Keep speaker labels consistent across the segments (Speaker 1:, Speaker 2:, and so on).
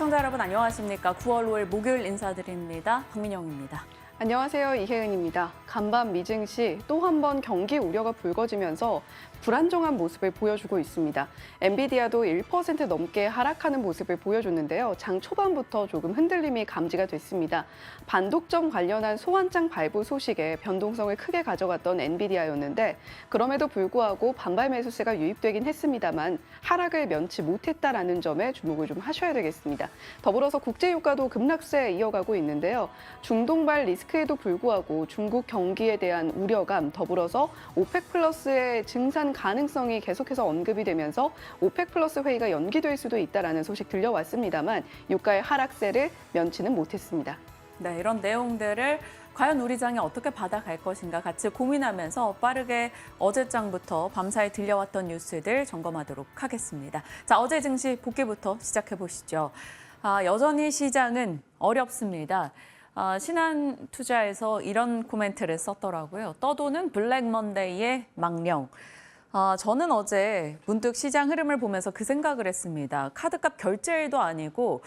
Speaker 1: 시청자 여러분 안녕하십니까? 9월 5일 목요일 인사드립니다. 박민영입니다.
Speaker 2: 안녕하세요. 이혜은입니다. 간밤 미증시 또 한 번 경기 우려가 불거지면서 불안정한 모습을 보여주고 있습니다. 엔비디아도 1% 넘게 하락하는 모습을 보여줬는데요. 장 초반부터 조금 흔들림이 감지가 됐습니다. 반독점 관련한 소환장 발부 소식에 변동성을 크게 가져갔던 엔비디아였는데 그럼에도 불구하고 반발 매수세가 유입되긴 했습니다만 하락을 면치 못했다라는 점에 주목을 좀 하셔야 되겠습니다. 더불어서 국제유가도 급락세 이어가고 있는데요. 중동발 리스크에도 불구하고 중국 경기에 대한 우려감, 더불어서 오펙 플러스의 증산 가능성이 계속해서 언급이 되면서 오펙 플러스 회의가 연기될 수도 있다라는 소식 들려왔습니다만 유가의 하락세를 면치는 못했습니다.
Speaker 1: 네, 이런 내용들을 과연 우리 장이 어떻게 받아갈 것인가 같이 고민하면서 빠르게 어제장부터 밤사이 들려왔던 뉴스들 점검하도록 하겠습니다. 자, 어제 증시 복귀부터 시작해 보시죠. 여전히 시장은 어렵습니다. 신한투자에서 이런 코멘트를 썼더라고요. 떠도는 블랙 먼데이의 망령. 저는 어제 문득 시장 흐름을 보면서 그 생각을 했습니다. 카드값 결제일도 아니고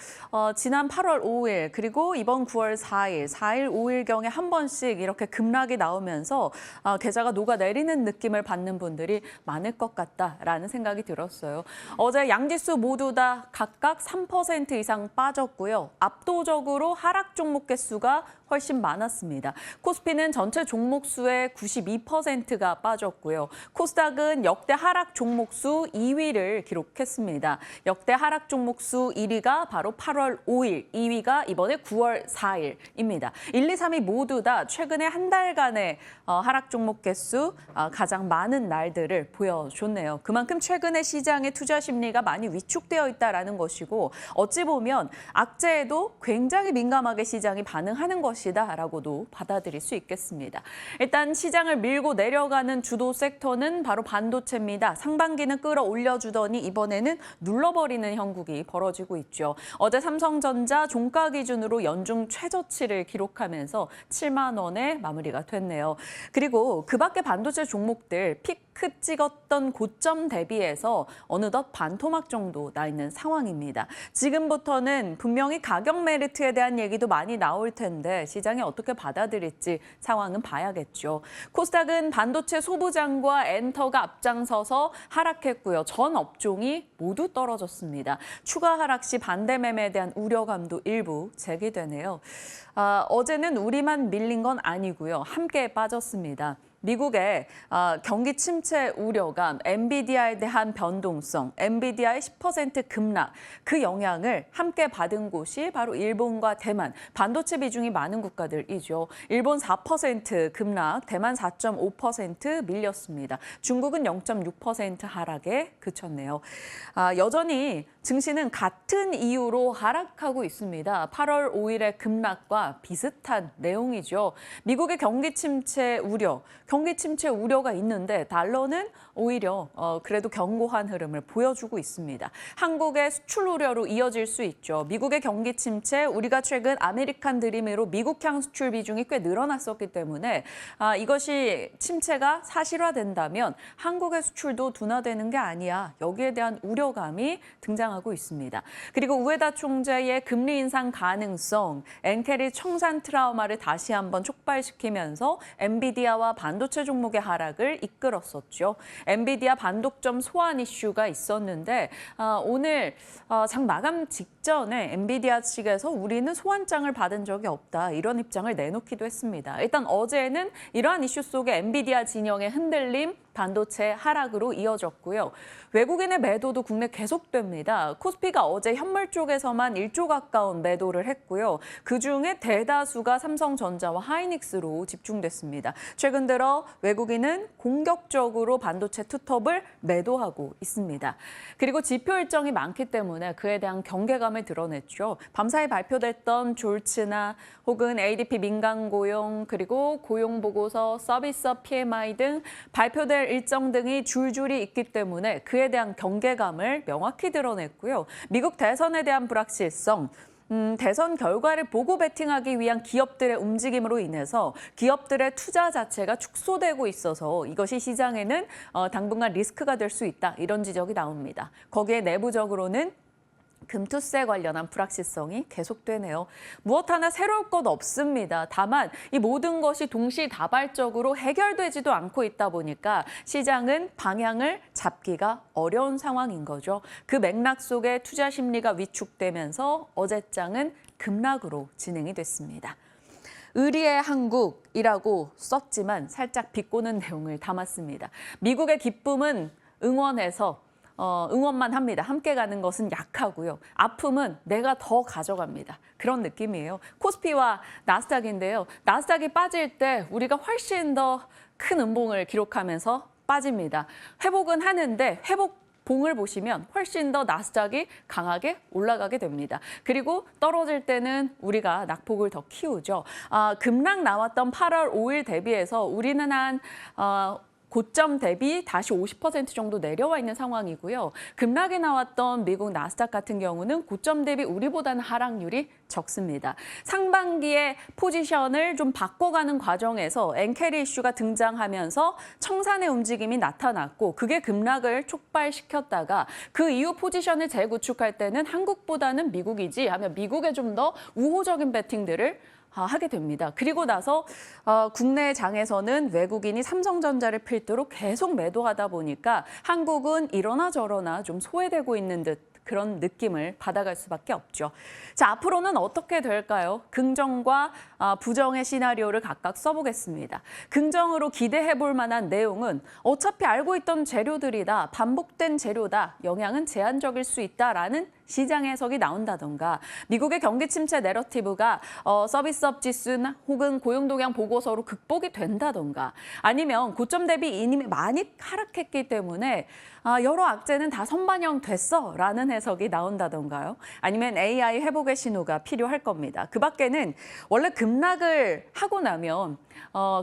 Speaker 1: 지난 8월 5일 그리고 이번 9월 4일, 4일, 5일경에 한 번씩 이렇게 급락이 나오면서 계좌가 녹아내리는 느낌을 받는 분들이 많을 것 같다라는 생각이 들었어요. 어제 양지수 모두 다 각각 3% 이상 빠졌고요. 압도적으로 하락 종목 개수가 훨씬 많았습니다. 코스피는 전체 종목 수의 92%가 빠졌고요. 코스닥은 역대 하락 종목 수 2위를 기록했습니다. 역대 하락 종목 수 1위가 바로 8월 5일, 2위가 이번에 9월 4일입니다. 1, 2, 3위 모두 다 최근에 한 달간의 하락 종목 개수 가장 많은 날들을 보여줬네요. 그만큼 최근에 시장의 투자 심리가 많이 위축되어 있다는 것이고 어찌 보면 악재에도 굉장히 민감하게 시장이 반응하는 것이다라고도 받아들일 수 있겠습니다. 일단 시장을 밀고 내려가는 주도 섹터는 바로 반도체입니다. 상반기는 끌어올려주더니 이번에는 눌러버리는 형국이 벌어지고 있죠. 어제 삼성전자 종가 기준으로 연중 최저치를 기록하면서 7만 원에 마무리가 됐네요. 그리고 그 밖에 반도체 종목들 피크 찍었던 고점 대비해서 어느덧 반토막 정도 나 있는 상황입니다. 지금부터는 분명히 가격 메리트에 대한 얘기도 많이 나올 텐데 시장이 어떻게 받아들일지 상황은 봐야겠죠. 코스닥은 반도체 소부장과 엔터가 앞장서서 하락했고요. 전 업종이 모두 떨어졌습니다. 추가 하락 시 반대 매매에 대한 우려감도 일부 제기되네요. 어제는 우리만 밀린 건 아니고요. 함께 빠졌습니다. 미국의 경기 침체 우려감, 엔비디아에 대한 변동성, 엔비디아의 10% 급락, 그 영향을 함께 받은 곳이 바로 일본과 대만, 반도체 비중이 많은 국가들이죠. 일본 4% 급락, 대만 4.5% 밀렸습니다. 중국은 0.6% 하락에 그쳤네요. 여전히 증시는 같은 이유로 하락하고 있습니다. 8월 5일의 급락과 비슷한 내용이죠. 미국의 경기 침체 우려가 있는데 달러는 오히려 그래도 견고한 흐름을 보여주고 있습니다. 한국의 수출 우려로 이어질 수 있죠. 미국의 경기 침체, 우리가 최근 아메리칸 드림으로 미국향 수출 비중이 꽤 늘어났었기 때문에 이것이 침체가 사실화된다면 한국의 수출도 둔화되는 게 아니야. 여기에 대한 우려감이 등장하고 있습니다. 그리고 우에다 총재의 금리 인상 가능성, 엔캐리 청산 트라우마를 다시 한번 촉발시키면서 엔비디아와 반도체 종목의 하락을 이끌었었죠. 엔비디아 반독점 소환 이슈가 있었는데 오늘 장 마감 직전에 엔비디아 측에서 우리는 소환장을 받은 적이 없다. 이런 입장을 내놓기도 했습니다. 일단 어제는 이러한 이슈 속에 엔비디아 진영의 흔들림, 반도체 하락으로 이어졌고요. 외국인의 매도도 국내 계속됩니다. 코스피가 어제 현물 쪽에서만 1조 가까운 매도를 했고요. 그중에 대다수가 삼성전자와 하이닉스로 집중됐습니다. 최근 들어 외국인은 공격적으로 반도체 투톱을 매도하고 있습니다. 그리고 지표 일정이 많기 때문에 그에 대한 경계감을 드러냈죠. 밤사이 발표됐던 졸츠나 혹은 ADP 민간 고용, 그리고 고용 보고서, 서비스업 PMI 등 발표될 일정 등이 줄줄이 있기 때문에 그에 대한 경계감을 명확히 드러냈고요. 미국 대선에 대한 불확실성, 대선 결과를 보고 베팅하기 위한 기업들의 움직임으로 인해서 기업들의 투자 자체가 축소되고 있어서 이것이 시장에는 당분간 리스크가 될 수 있다. 이런 지적이 나옵니다. 거기에 내부적으로는 금투세 관련한 불확실성이 계속되네요. 무엇 하나 새로울 것 없습니다. 다만 이 모든 것이 동시다발적으로 해결되지도 않고 있다 보니까 시장은 방향을 잡기가 어려운 상황인 거죠. 그 맥락 속에 투자 심리가 위축되면서 어제장은 급락으로 진행이 됐습니다. 의리의 한국이라고 썼지만 살짝 비꼬는 내용을 담았습니다. 미국의 기쁨은 응원만 합니다. 함께 가는 것은 약하고요. 아픔은 내가 더 가져갑니다. 그런 느낌이에요. 코스피와 나스닥인데요. 나스닥이 빠질 때 우리가 훨씬 더 큰 음봉을 기록하면서 빠집니다. 회복은 하는데 봉을 보시면 훨씬 더 나스닥이 강하게 올라가게 됩니다. 그리고 떨어질 때는 우리가 낙폭을 더 키우죠. 급락 나왔던 8월 5일 대비해서 우리는 한 고점 대비 다시 50% 정도 내려와 있는 상황이고요. 급락이 나왔던 미국 나스닥 같은 경우는 고점 대비 우리보다는 하락률이 적습니다. 상반기에 포지션을 좀 바꿔가는 과정에서 엔캐리 이슈가 등장하면서 청산의 움직임이 나타났고 그게 급락을 촉발시켰다가 그 이후 포지션을 재구축할 때는 한국보다는 미국이지 하면 미국에 좀 더 우호적인 베팅들을 하게 됩니다. 그리고 나서 국내 장에서는 외국인이 삼성전자를 필두로 계속 매도하다 보니까 한국은 이러나 저러나 좀 소외되고 있는 듯 그런 느낌을 받아갈 수밖에 없죠. 자, 앞으로는 어떻게 될까요? 긍정과 부정의 시나리오를 각각 써보겠습니다. 긍정으로 기대해 볼 만한 내용은 어차피 알고 있던 재료들이다, 반복된 재료다, 영향은 제한적일 수 있다라는 시장 해석이 나온다던가 미국의 경기 침체 내러티브가 서비스업 지수나 혹은 고용 동향 보고서로 극복이 된다던가 아니면 고점 대비 이미 많이 하락했기 때문에 여러 악재는 다 선반영됐어라는 해석이 나온다던가요. 아니면 AI 회복의 신호가 필요할 겁니다. 그 밖에는 원래 급락을 하고 나면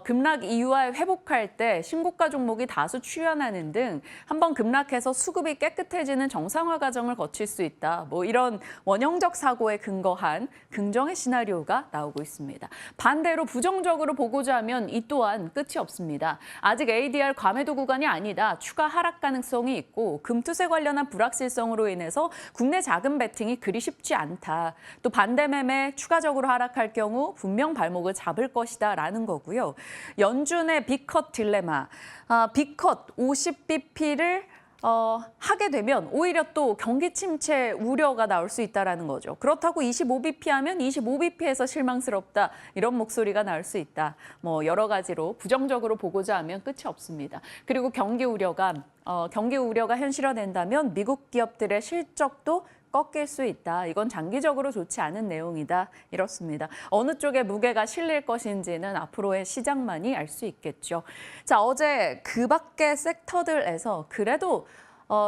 Speaker 1: 급락 이후에 회복할 때 신고가 종목이 다수 출현하는 등 한번 급락해서 수급이 깨끗해지는 정상화 과정을 거칠 수 있다. 뭐 이런 원형적 사고에 근거한 긍정의 시나리오가 나오고 있습니다. 반대로 부정적으로 보고자 하면 이 또한 끝이 없습니다. 아직 ADR 과매도 구간이 아니다. 추가 하락 가능성이 있고 금투세 관련한 불확실성으로 인해서 국내 자금 베팅이 그리 쉽지 않다. 또 반대 매매 추가적으로 하락할 경우 분명 발목을 잡을 것이다라는 거고요. 연준의 빅컷 딜레마, 빅컷 50bp를 하게 되면 오히려 또 경기 침체 우려가 나올 수 있다는 거죠. 그렇다고 25bp 하면 25bp에서 실망스럽다 이런 목소리가 나올 수 있다. 뭐 여러 가지로 부정적으로 보고자 하면 끝이 없습니다. 그리고 경기 우려가 현실화된다면 미국 기업들의 실적도 꺾일 수 있다. 이건 장기적으로 좋지 않은 내용이다. 이렇습니다. 어느 쪽에 무게가 실릴 것인지는 앞으로의 시장만이 알 수 있겠죠. 자, 어제 그 밖의 섹터들에서 그래도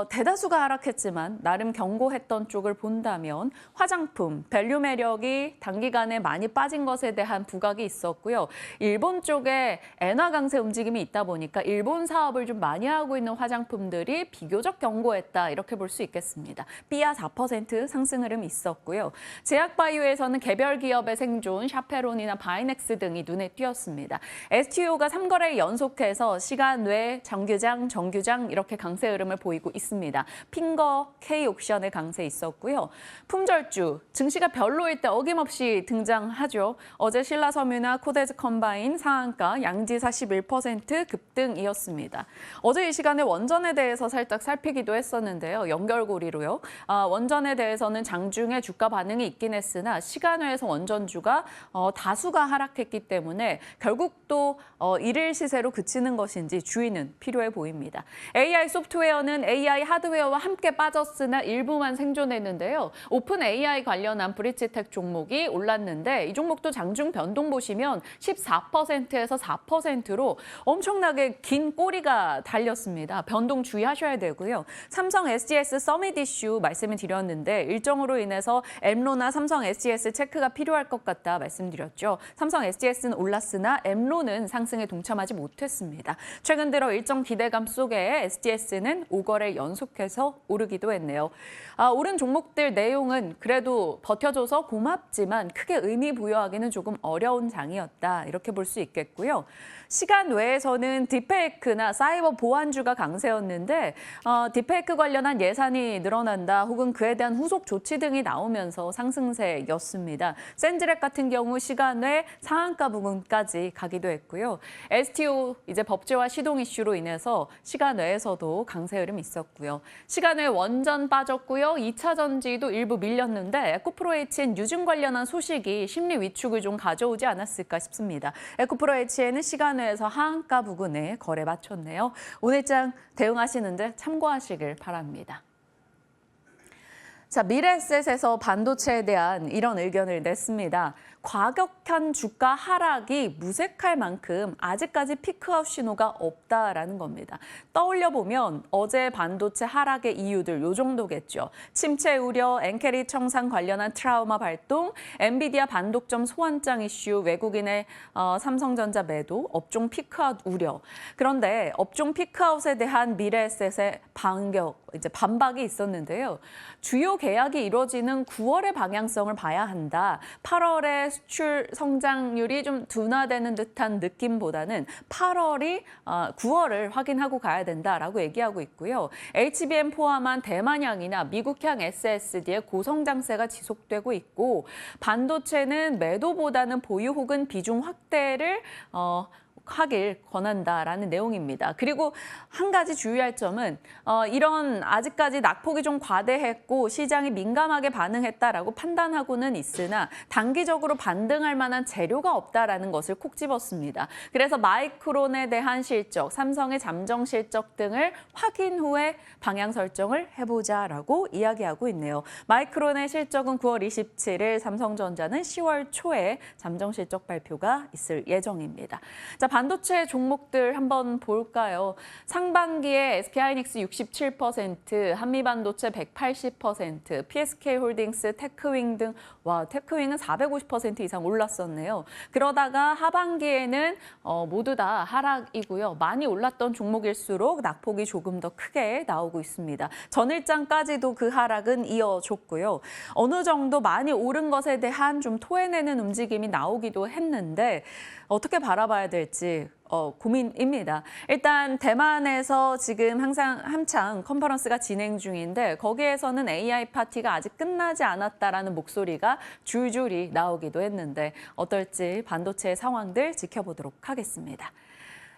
Speaker 1: 대다수가 하락했지만 나름 경고했던 쪽을 본다면 화장품, 밸류 매력이 단기간에 많이 빠진 것에 대한 부각이 있었고요. 일본 쪽에 엔화 강세 움직임이 있다 보니까 일본 사업을 좀 많이 하고 있는 화장품들이 비교적 견고했다. 이렇게 볼 수 있겠습니다. 삐아 4% 상승 흐름이 있었고요. 제약바이오에서는 개별 기업의 생존, 샤페론이나 바이넥스 등이 눈에 띄었습니다. STO가 3거래 연속해서 시간 외 정규장 이렇게 강세 흐름을 보이고 있습니다. 핑거 K옵션의 강세 있었고요. 품절주, 증시가 별로일 때 어김없이 등장하죠. 어제 신라섬유나 코데즈 컴바인 상한가 양지사 11% 급등이었습니다. 어제 이 시간에 원전에 대해서 살짝 살피기도 했었는데요. 연결고리로요. 원전에 대해서는 장중에 주가 반응이 있긴 했으나 시간외에서 원전주가 다수가 하락했기 때문에 결국 또 일일 시세로 그치는 것인지 주의는 필요해 보입니다. AI 소프트웨어는 AI 하드웨어와 함께 빠졌으나 일부만 생존했는데요. 오픈 AI 관련한 브릿지텍 종목이 올랐는데 이 종목도 장중 변동 보시면 14%에서 4%로 엄청나게 긴 꼬리가 달렸습니다. 변동 주의하셔야 되고요. 삼성 SGS 서밋 이슈 말씀을 드렸는데 일정으로 인해서 엠로나 삼성 SGS 체크가 필요할 것 같다 말씀드렸죠. 삼성 SGS는 올랐으나 엠로는 상승에 동참하지 못했습니다. 최근 들어 일정 기대감 속에 SGS는 5거래 달을 연속해서 오르기도 했네요. 오른 종목들 내용은 그래도 버텨줘서 고맙지만 크게 의미 부여하기는 조금 어려운 장이었다. 이렇게 볼 수 있겠고요. 시간 외에서는 딥페이크나 사이버 보안주가 강세였는데 딥페이크 관련한 예산이 늘어난다 혹은 그에 대한 후속 조치 등이 나오면서 상승세였습니다. 센즈렉 같은 경우 시간 외 상한가 부분까지 가기도 했고요. STO 이제 법제화 시동 이슈로 인해서 시간 외에서도 강세 흐름이 있었고요. 시간 외 원전 빠졌고요. 2차 전지도 일부 밀렸는데 에코프로 HN 유증 관련한 소식이 심리 위축을 좀 가져오지 않았을까 싶습니다. 에코프로 HN은 시간 외에서 하한가 부근에 거래 마쳤네요. 오늘장 대응하시는데 참고하시길 바랍니다. 자, 미래에셋에서 반도체에 대한 이런 의견을 냈습니다. 과격한 주가 하락이 무색할 만큼 아직까지 피크아웃 신호가 없다라는 겁니다. 떠올려 보면 어제 반도체 하락의 이유들 요 정도겠죠. 침체 우려, 엔캐리 청산 관련한 트라우마 발동, 엔비디아 반독점 소환장 이슈, 외국인의 삼성전자 매도, 업종 피크아웃 우려. 그런데 업종 피크아웃에 대한 미래에셋의 반박이 있었는데요. 주요 계약이 이루어지는 9월의 방향성을 봐야 한다. 8월에 수출 성장률이 좀 둔화되는 듯한 느낌보다는 9월을 확인하고 가야 된다라고 얘기하고 있고요. HBM 포함한 대만향이나 미국향 SSD의 고성장세가 지속되고 있고 반도체는 매도보다는 보유 혹은 비중 확대를 하길 권한다라는 내용입니다. 그리고 한 가지 주의할 점은 이런 아직까지 낙폭이 좀 과대했고 시장이 민감하게 반응했다라고 판단하고는 있으나 단기적으로 반등할 만한 재료가 없다라는 것을 콕 집었습니다. 그래서 마이크론에 대한 실적, 삼성의 잠정 실적 등을 확인 후에 방향 설정을 해보자라고 이야기하고 있네요. 마이크론의 실적은 9월 27일, 삼성전자는 10월 초에 잠정 실적 발표가 있을 예정입니다. 자, 반도체 종목들 한번 볼까요? 상반기에 SK하이닉스 67%, 한미반도체 180%, PSK홀딩스, 테크윙 등 테크윙은 450% 이상 올랐었네요. 그러다가 하반기에는 모두 다 하락이고요. 많이 올랐던 종목일수록 낙폭이 조금 더 크게 나오고 있습니다. 전일장까지도 그 하락은 이어졌고요. 어느 정도 많이 오른 것에 대한 좀 토해내는 움직임이 나오기도 했는데 어떻게 바라봐야 될지 고민입니다. 일단 대만에서 지금 한창 컨퍼런스가 진행 중인데 거기에서는 AI 파티가 아직 끝나지 않았다라는 목소리가 줄줄이 나오기도 했는데 어떨지 반도체 상황들 지켜보도록 하겠습니다.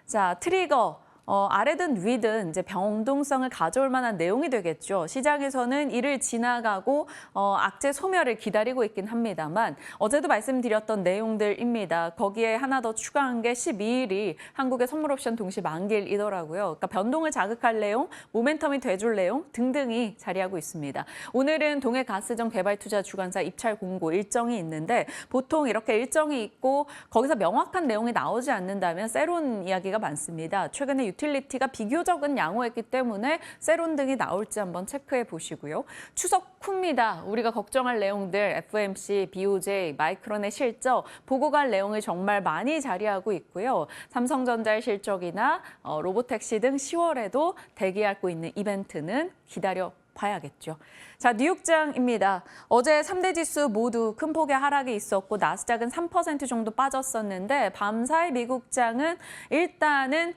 Speaker 1: 자, 트리거. 아래든 위든 이제 변동성을 가져올 만한 내용이 되겠죠. 시장에서는 이를 지나가고 악재 소멸을 기다리고 있긴 합니다만 어제도 말씀드렸던 내용들입니다. 거기에 하나 더 추가한 게 12일이 한국의 선물 옵션 동시 만기일이더라고요. 그러니까 변동을 자극할 내용, 모멘텀이 돼줄 내용 등등이 자리하고 있습니다. 오늘은 동해가스정 개발투자 주관사 입찰 공고 일정이 있는데 보통 이렇게 일정이 있고 거기서 명확한 내용이 나오지 않는다면 세론 이야기가 많습니다. 최근에 유틸리티가 비교적은 양호했기 때문에 세론 등이 나올지 한번 체크해 보시고요. 추석 후입니다. 우리가 걱정할 내용들 FMC, BOJ, 마이크론의 실적 보고 갈 내용을 정말 많이 자리하고 있고요. 삼성전자의 실적이나 로보택시 등 10월에도 대기하고 있는 이벤트는 기다려 봐야겠죠. 자, 뉴욕장입니다. 어제 3대 지수 모두 큰 폭의 하락이 있었고 나스닥은 3% 정도 빠졌었는데 밤사이 미국장은 일단은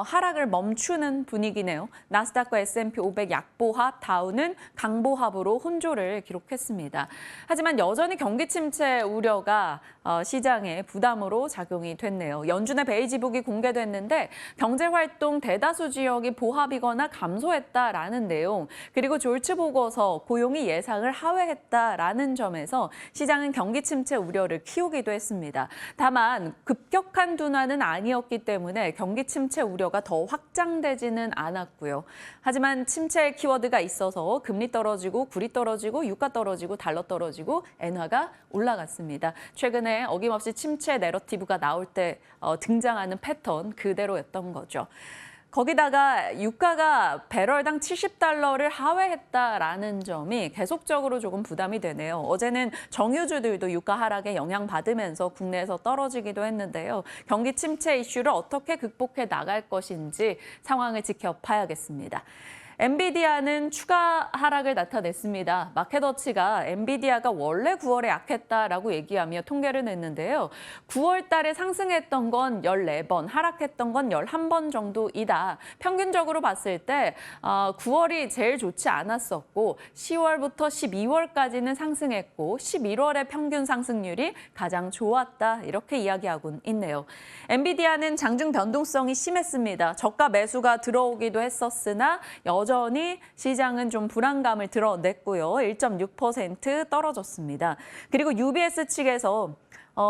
Speaker 1: 하락을 멈추는 분위기네요. 나스닥과 S&P 500 약보합, 다우는 강보합으로 혼조를 기록했습니다. 하지만 여전히 경기 침체 우려가 시장에 부담으로 작용이 됐네요. 연준의 베이지북이 공개됐는데 경제활동 대다수 지역이 보합이거나 감소했다라는 내용, 그리고 졸츠 보고서 고용이 예상을 하회했다라는 점에서 시장은 경기 침체 우려를 키우기도 했습니다. 다만 급격한 둔화는 아니었기 때문에 경기 침체 우려가 더 확장되지는 않았고요. 하지만 침체의 키워드가 있어서 금리 떨어지고 구리 떨어지고 유가 떨어지고 달러 떨어지고 엔화가 올라갔습니다. 최근에 어김없이 침체 내러티브가 나올 때 등장하는 패턴 그대로였던 거죠. 거기다가 유가가 배럴당 70달러를 하회했다라는 점이 계속적으로 조금 부담이 되네요. 어제는 정유주들도 유가 하락에 영향받으면서 국내에서 떨어지기도 했는데요. 경기 침체 이슈를 어떻게 극복해 나갈 것인지 상황을 지켜봐야겠습니다. 엔비디아는 추가 하락을 나타냈습니다. 마켓워치가 엔비디아가 원래 9월에 약했다라고 얘기하며 통계를 냈는데요. 9월 달에 상승했던 건 14번, 하락했던 건 11번 정도이다. 평균적으로 봤을 때 9월이 제일 좋지 않았었고 10월부터 12월까지는 상승했고 11월의 평균 상승률이 가장 좋았다. 이렇게 이야기하고 있네요. 엔비디아는 장중 변동성이 심했습니다. 저가 매수가 들어오기도 했었으나 여전히 시장은 좀 불안감을 드러냈고요. 1.6% 떨어졌습니다. 그리고 UBS 측에서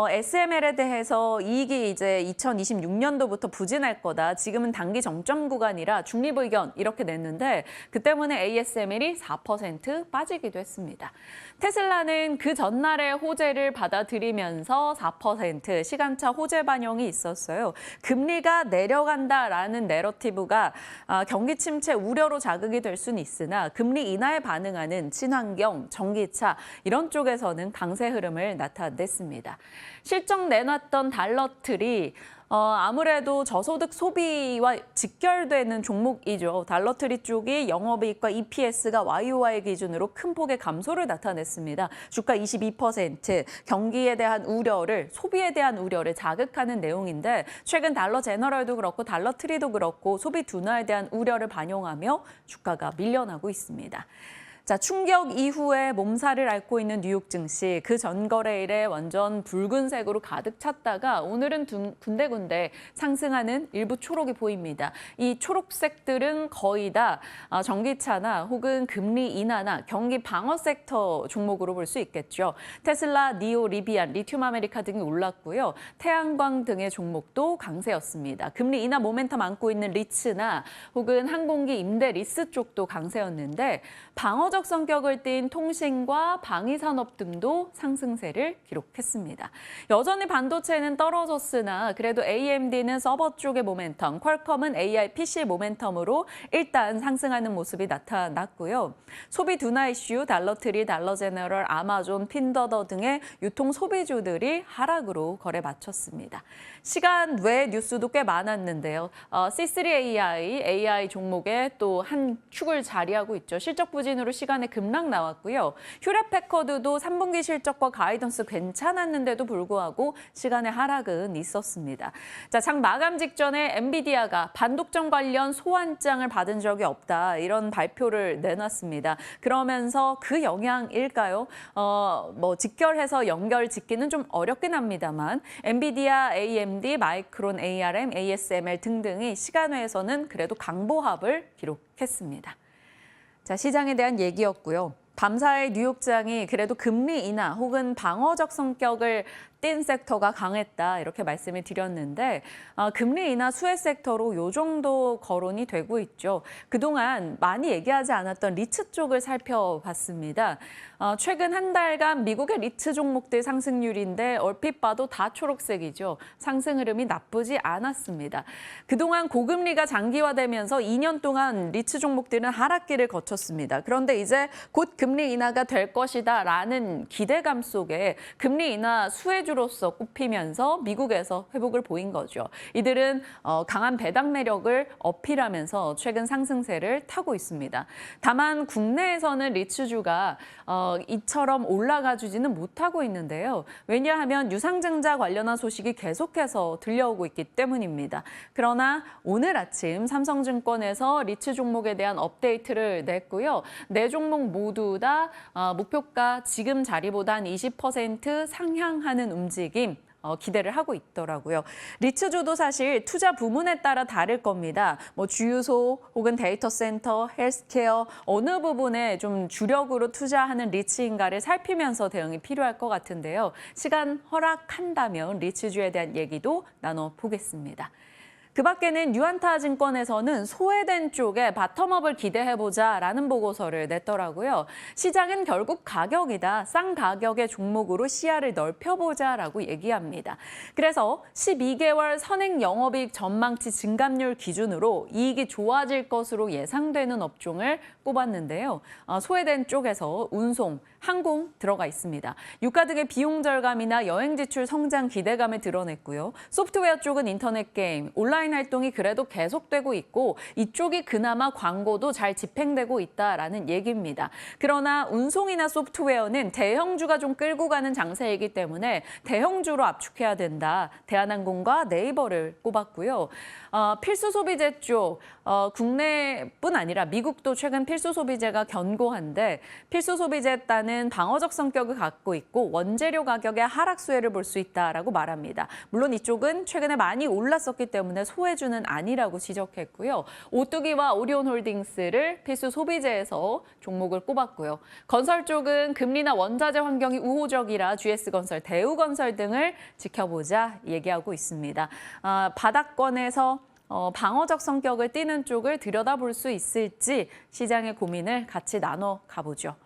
Speaker 1: SML에 대해서 이익이 이제 2026년도부터 부진할 거다. 지금은 단기 정점 구간이라 중립 의견 이렇게 냈는데 그 때문에 ASML이 4% 빠지기도 했습니다. 테슬라는 그 전날에 호재를 받아들이면서 4% 시간차 호재 반영이 있었어요. 금리가 내려간다라는 내러티브가 경기 침체 우려로 자극이 될 수는 있으나 금리 인하에 반응하는 친환경, 전기차 이런 쪽에서는 강세 흐름을 나타냈습니다. 실적 내놨던 달러트리 아무래도 저소득 소비와 직결되는 종목이죠. 달러트리 쪽이 영업이익과 EPS가 YOY 기준으로 큰 폭의 감소를 나타냈습니다. 주가 22%, 경기에 대한 우려를, 소비에 대한 우려를 자극하는 내용인데 최근 달러 제너럴도 그렇고 달러트리도 그렇고 소비 둔화에 대한 우려를 반영하며 주가가 밀려나고 있습니다. 자, 충격 이후에 몸살을 앓고 있는 뉴욕 증시 그 전거래일에 완전 붉은색으로 가득 찼다가 오늘은 군데군데 상승하는 일부 초록이 보입니다. 이 초록색들은 거의 다 전기차나 혹은 금리 인하나 경기 방어 섹터 종목으로 볼 수 있겠죠. 테슬라, 니오, 리비안, 리튬 아메리카 등이 올랐고요. 태양광 등의 종목도 강세였습니다. 금리 인하 모멘텀 안고 있는 리츠나 혹은 항공기 임대 리스 쪽도 강세였는데 방어적 성격을 띈 통신과 방위산업 등도 상승세를 기록했습니다. 여전히 반도체는 떨어졌으나 그래도 AMD는 서버 쪽의 모멘텀, 퀄컴은 AI PC 모멘텀으로 일단 상승하는 모습이 나타났고요. 소비 둔화 이슈, 달러트리, 달러제너럴, 아마존, 핀더더 등의 유통 소비주들이 하락으로 거래 마쳤습니다. 시간 외 뉴스도 꽤 많았는데요. C3AI, AI 종목에 또 한 축을 자리하고 있죠. 실적 부진으로 시간에 급락 나왔고요. 휴렛패커드도 3분기 실적과 가이던스 괜찮았는데도 불구하고 시간의 하락은 있었습니다. 자, 장 마감 직전에 엔비디아가 반독점 관련 소환장을 받은 적이 없다. 이런 발표를 내놨습니다. 그러면서 그 영향일까요? 직결해서 연결 짓기는 좀 어렵긴 합니다만 엔비디아, AMD, 마이크론, ARM, ASML 등등이 시간외에서는 그래도 강보합을 기록했습니다. 자, 시장에 대한 얘기였고요. 밤사이 뉴욕장이 그래도 금리 인하 혹은 방어적 성격을 띈 섹터가 강했다 이렇게 말씀을 드렸는데 금리 인하 수혜 섹터로 요 정도 거론이 되고 있죠. 그동안 많이 얘기하지 않았던 리츠 쪽을 살펴봤습니다. 최근 한 달간 미국의 리츠 종목들 상승률인데 얼핏 봐도 다 초록색이죠. 상승 흐름이 나쁘지 않았습니다. 그동안 고금리가 장기화되면서 2년 동안 리츠 종목들은 하락기를 거쳤습니다. 그런데 이제 곧 금리 인하가 될 것이다라는 기대감 속에 금리 인하 수혜주로서 꼽히면서 미국에서 회복을 보인 거죠. 이들은 강한 배당 매력을 어필하면서 최근 상승세를 타고 있습니다. 다만 국내에서는 리츠주가 이처럼 올라가 주지는 못하고 있는데요. 왜냐하면 유상증자 관련한 소식이 계속해서 들려오고 있기 때문입니다. 그러나 오늘 아침 삼성증권에서 리츠 종목에 대한 업데이트를 냈고요. 네 종목 모두 다 목표가 지금 자리보다 한 20% 상향하는 움직임 기대를 하고 있더라고요. 리츠주도 사실 투자 부문에 따라 다를 겁니다. 주유소 혹은 데이터 센터, 헬스케어 어느 부분에 좀 주력으로 투자하는 리츠인가를 살피면서 대응이 필요할 것 같은데요. 시간 허락한다면 리츠주에 대한 얘기도 나눠보겠습니다. 그 밖에는 유안타 증권에서는 소외된 쪽에 바텀업을 기대해보자라는 보고서를 냈더라고요. 시장은 결국 가격이다. 싼 가격의 종목으로 시야를 넓혀보자라고 얘기합니다. 그래서 12개월 선행 영업이익 전망치 증감률 기준으로 이익이 좋아질 것으로 예상되는 업종을 꼽았는데요. 소외된 쪽에서 운송, 항공 들어가 있습니다. 유가 등의 비용 절감이나 여행 지출 성장 기대감을 드러냈고요. 소프트웨어 쪽은 인터넷 게임, 온라인 온라인 활동이 그래도 계속되고 있고 이쪽이 그나마 광고도 잘 집행되고 있다라는 얘기입니다. 그러나 운송이나 소프트웨어는 대형주가 좀 끌고 가는 장세이기 때문에 대형주로 압축해야 된다. 대한항공과 네이버를 꼽았고요. 필수 소비재 쪽 국내뿐 아니라 미국도 최근 필수 소비재가 견고한데 필수 소비재에 따른 방어적 성격을 갖고 있고 원재료 가격의 하락 수혜를 볼 수 있다라고 말합니다. 물론 이쪽은 최근에 많이 올랐었기 때문에 소외주는 아니라고 지적했고요. 오뚜기와 오리온홀딩스를 필수 소비재에서 종목을 꼽았고요. 건설 쪽은 금리나 원자재 환경이 우호적이라 GS건설, 대우건설 등을 지켜보자 얘기하고 있습니다. 바닥권에서 방어적 성격을 띠는 쪽을 들여다볼 수 있을지 시장의 고민을 같이 나눠 가보죠.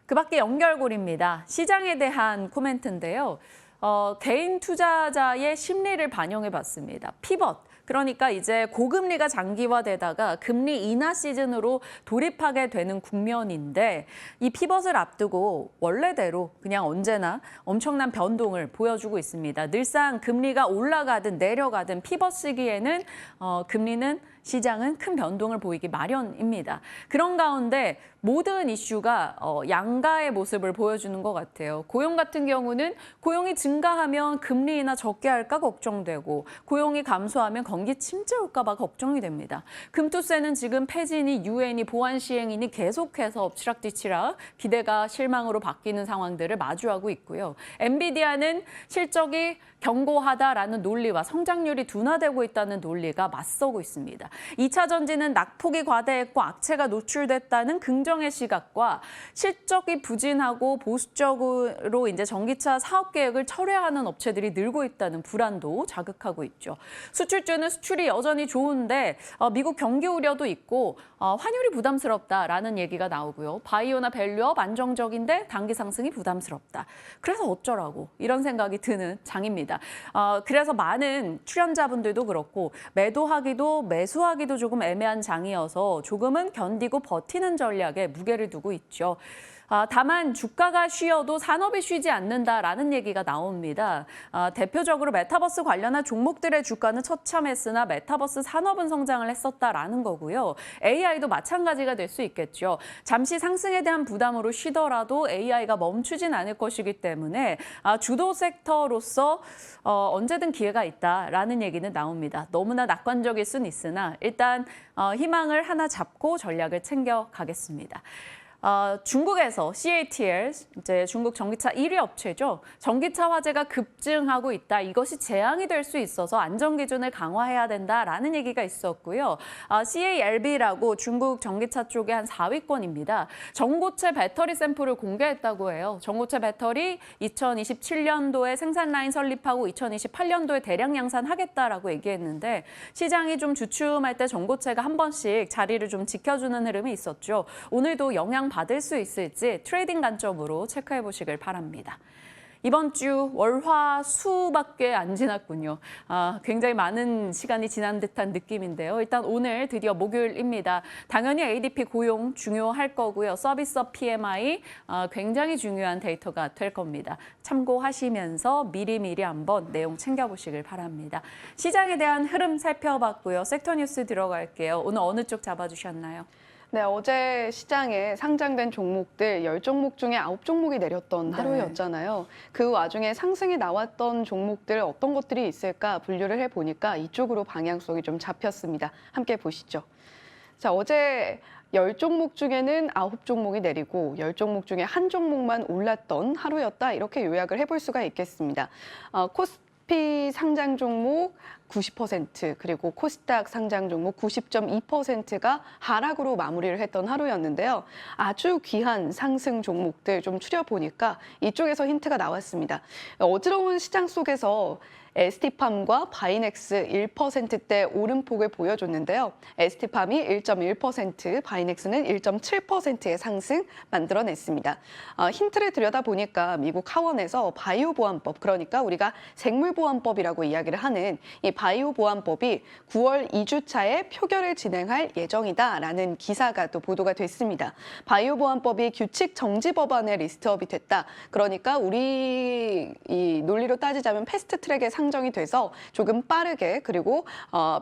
Speaker 1: 그 밖에 연결고리입니다. 시장에 대한 코멘트인데요. 개인 투자자의 심리를 반영해 봤습니다. 피벗. 그러니까 이제 고금리가 장기화되다가 금리 인하 시즌으로 돌입하게 되는 국면인데 이 피벗을 앞두고 원래대로 그냥 언제나 엄청난 변동을 보여주고 있습니다. 늘상 금리가 올라가든 내려가든 피벗 시기에는 금리는 시장은 큰 변동을 보이기 마련입니다. 그런 가운데 모든 이슈가 양가의 모습을 보여주는 것 같아요. 고용 같은 경우는 고용이 증가하면 금리 인하 적게 할까 걱정되고 고용이 감소하면 경기 침체 올까 봐 걱정이 됩니다. 금투세는 지금 폐지니 유엔이 보완 시행이니 계속해서 엎치락뒤치락 기대가 실망으로 바뀌는 상황들을 마주하고 있고요. 엔비디아는 실적이 견고하다라는 논리와 성장률이 둔화되고 있다는 논리가 맞서고 있습니다. 2차 전지는 낙폭이 과대했고 악재가 노출됐다는 긍정의 시각과 실적이 부진하고 보수적으로 이제 전기차 사업 계획을 철회하는 업체들이 늘고 있다는 불안도 자극하고 있죠. 수출주는 수출이 여전히 좋은데 미국 경기 우려도 있고 환율이 부담스럽다라는 얘기가 나오고요. 바이오나 밸류업 안정적인데 단기 상승이 부담스럽다. 그래서 어쩌라고 이런 생각이 드는 장입니다. 그래서 많은 출연자분들도 그렇고 매도하기도 매수하기도 조금 애매한 장이어서 조금은 견디고 버티는 전략에 무게를 두고 있죠. 다만 주가가 쉬어도 산업이 쉬지 않는다라는 얘기가 나옵니다. 대표적으로 메타버스 관련한 종목들의 주가는 처참했으나 메타버스 산업은 성장을 했었다라는 거고요. AI도 마찬가지가 될 수 있겠죠. 잠시 상승에 대한 부담으로 쉬더라도 AI가 멈추진 않을 것이기 때문에 주도 섹터로서 언제든 기회가 있다라는 얘기는 나옵니다. 너무나 낙관적일 수는 있으나 일단 희망을 하나 잡고 전략을 챙겨가겠습니다. 중국에서 CATL, 이제 중국 전기차 1위 업체죠. 전기차 화재가 급증하고 있다. 이것이 재앙이 될 수 있어서 안전 기준을 강화해야 된다라는 얘기가 있었고요. CALB라고 중국 전기차 쪽의 한 4위권입니다. 전고체 배터리 샘플을 공개했다고 해요. 전고체 배터리 2027년도에 생산 라인 설립하고 2028년도에 대량 양산하겠다라고 얘기했는데 시장이 좀 주춤할 때 전고체가 한 번씩 자리를 좀 지켜주는 흐름이 있었죠. 오늘도 영향 받을 수 있을지 트레이딩 관점으로 체크해 보시길 바랍니다. 이번 주 월화수밖에 안 지났군요. 굉장히 많은 시간이 지난 듯한 느낌인데요. 일단 오늘 드디어 목요일입니다. 당연히 ADP 고용 중요할 거고요. 서비스업 PMI 굉장히 중요한 데이터가 될 겁니다. 참고하시면서 미리미리 한번 내용 챙겨보시길 바랍니다. 시장에 대한 흐름 살펴봤고요. 섹터 뉴스 들어갈게요. 오늘 어느 쪽 잡아주셨나요?
Speaker 2: 네, 어제 시장에 상장된 종목들 10종목 중에 9종목이 내렸던 하루였잖아요. 그 와중에 상승이 나왔던 종목들 어떤 것들이 있을까 분류를 해보니까 이쪽으로 방향성이 좀 잡혔습니다. 함께 보시죠. 자, 어제 10종목 중에는 9종목이 내리고 10종목 중에 한 종목만 올랐던 하루였다. 이렇게 요약을 해볼 수가 있겠습니다. 코스피 상장 종목 90% 그리고 코스닥 상장 종목 90.2%가 하락으로 마무리를 했던 하루였는데요. 아주 귀한 상승 종목들 좀 추려보니까 이쪽에서 힌트가 나왔습니다. 어지러운 시장 속에서 ST팜과 바이넥스 1%대 오름폭을 보여줬는데요. ST팜이 1.1%, 바이넥스는 1.7%의 상승 만들어냈습니다. 힌트를 들여다보니까 미국 하원에서 바이오보안법, 그러니까 우리가 생물보안법이라고 이야기를 하는 이 바이오보안법이 9월 2주차에 표결을 진행할 예정이다라는 기사가 또 보도가 됐습니다. 바이오보안법이 규칙 정지 법안에 리스트업이 됐다. 그러니까 우리 이 논리로 따지자면 패스트트랙에 상정이 돼서 조금 빠르게 그리고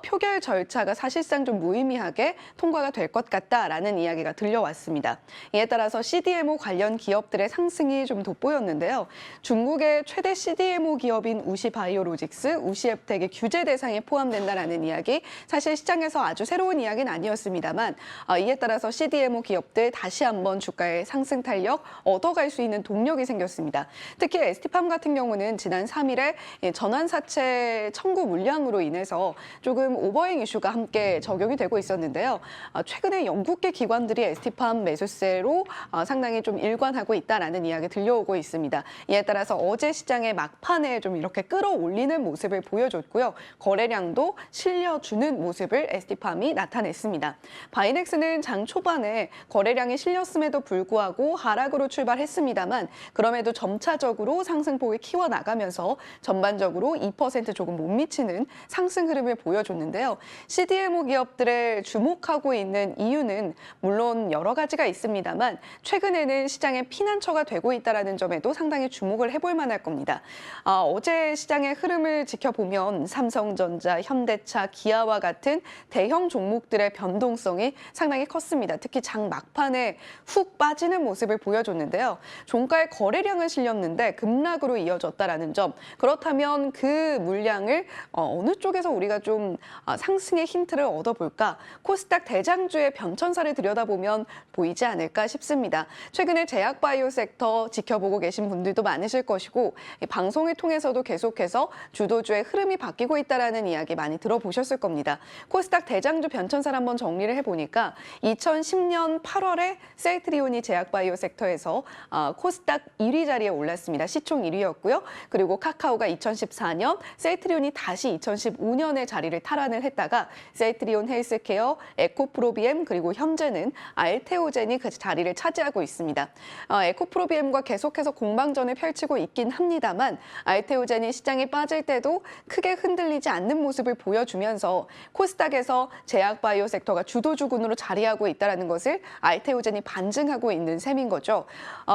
Speaker 2: 표결 절차가 사실상 좀 무의미하게 통과가 될 것 같다라는 이야기가 들려왔습니다. 이에 따라서 CDMO 관련 기업들의 상승이 좀 돋보였는데요. 중국의 최대 CDMO 기업인 우시바이오로직스, 우시앱텍의 규제 대상에 포함된다라는 이야기, 사실 시장에서 아주 새로운 이야기는 아니었습니다만 이에 따라서 CDMO 기업들 다시 한번 주가의 상승 탄력 얻어갈 수 있는 동력이 생겼습니다. 특히 ST팜 같은 경우는 지난 3일에 전환사채 청구 물량으로 인해서 조금 오버행 이슈가 함께 적용이 되고 있었는데요. 최근에 영국계 기관들이 ST팜 매수세로 상당히 좀 일관하고 있다라는 이야기 들려오고 있습니다. 이에 따라서 어제 시장의 막판에 좀 이렇게 끌어올리는 모습을 보여줬고요. 거래량도 실려주는 모습을 ST팜이 나타냈습니다. 바이넥스는 장 초반에 거래량이 실렸음에도 불구하고 하락으로 출발했습니다만 그럼에도 점차적으로 상승폭을 키워나가면서 전반적으로 2% 조금 못 미치는 상승 흐름을 보여줬는데요. CDMO 기업들을 주목하고 있는 이유는 물론 여러 가지가 있습니다만 최근에는 시장의 피난처가 되고 있다는 점에도 상당히 주목을 해볼 만할 겁니다. 어제 시장의 흐름을 지켜보면 삼성전자, 현대차, 기아와 같은 대형 종목들의 변동성이 상당히 컸습니다. 특히 장 막판에 훅 빠지는 모습을 보여줬는데요. 종가의 거래량은 실렸는데 급락으로 이어졌다라는 점. 그렇다면 그 물량을 어느 쪽에서 우리가 좀 상승의 힌트를 얻어볼까? 코스닥 대장주의 변천사를 들여다보면 보이지 않을까 싶습니다. 최근에 제약바이오 섹터 지켜보고 계신 분들도 많으실 것이고 방송을 통해서도 계속해서 주도주의 흐름이 바뀌고 있다는 이야기 많이 들어보셨을 겁니다. 코스닥 대장주 변천사를 한번 정리를 해보니까 2010년 8월에 셀트리온이 제약바이오 섹터에서 코스닥 1위 자리에 올랐습니다. 시총 1위였고요. 그리고 카카오가 2014년, 셀트리온이 다시 2015년에 자리를 탈환을 했다가 셀트리온 헬스케어, 에코프로비엠 그리고 현재는 알테오젠이 그 자리를 차지하고 있습니다. 에코프로비엠과 계속해서 공방전을 펼치고 있긴 합니다만 알테오젠이 시장에 빠질 때도 크게 흔들리지 않는 모습을 보여주면서 코스닥에서 제약바이오 섹터가 주도주군으로 자리하고 있다는 것을 알테오젠이 반증하고 있는 셈인 거죠.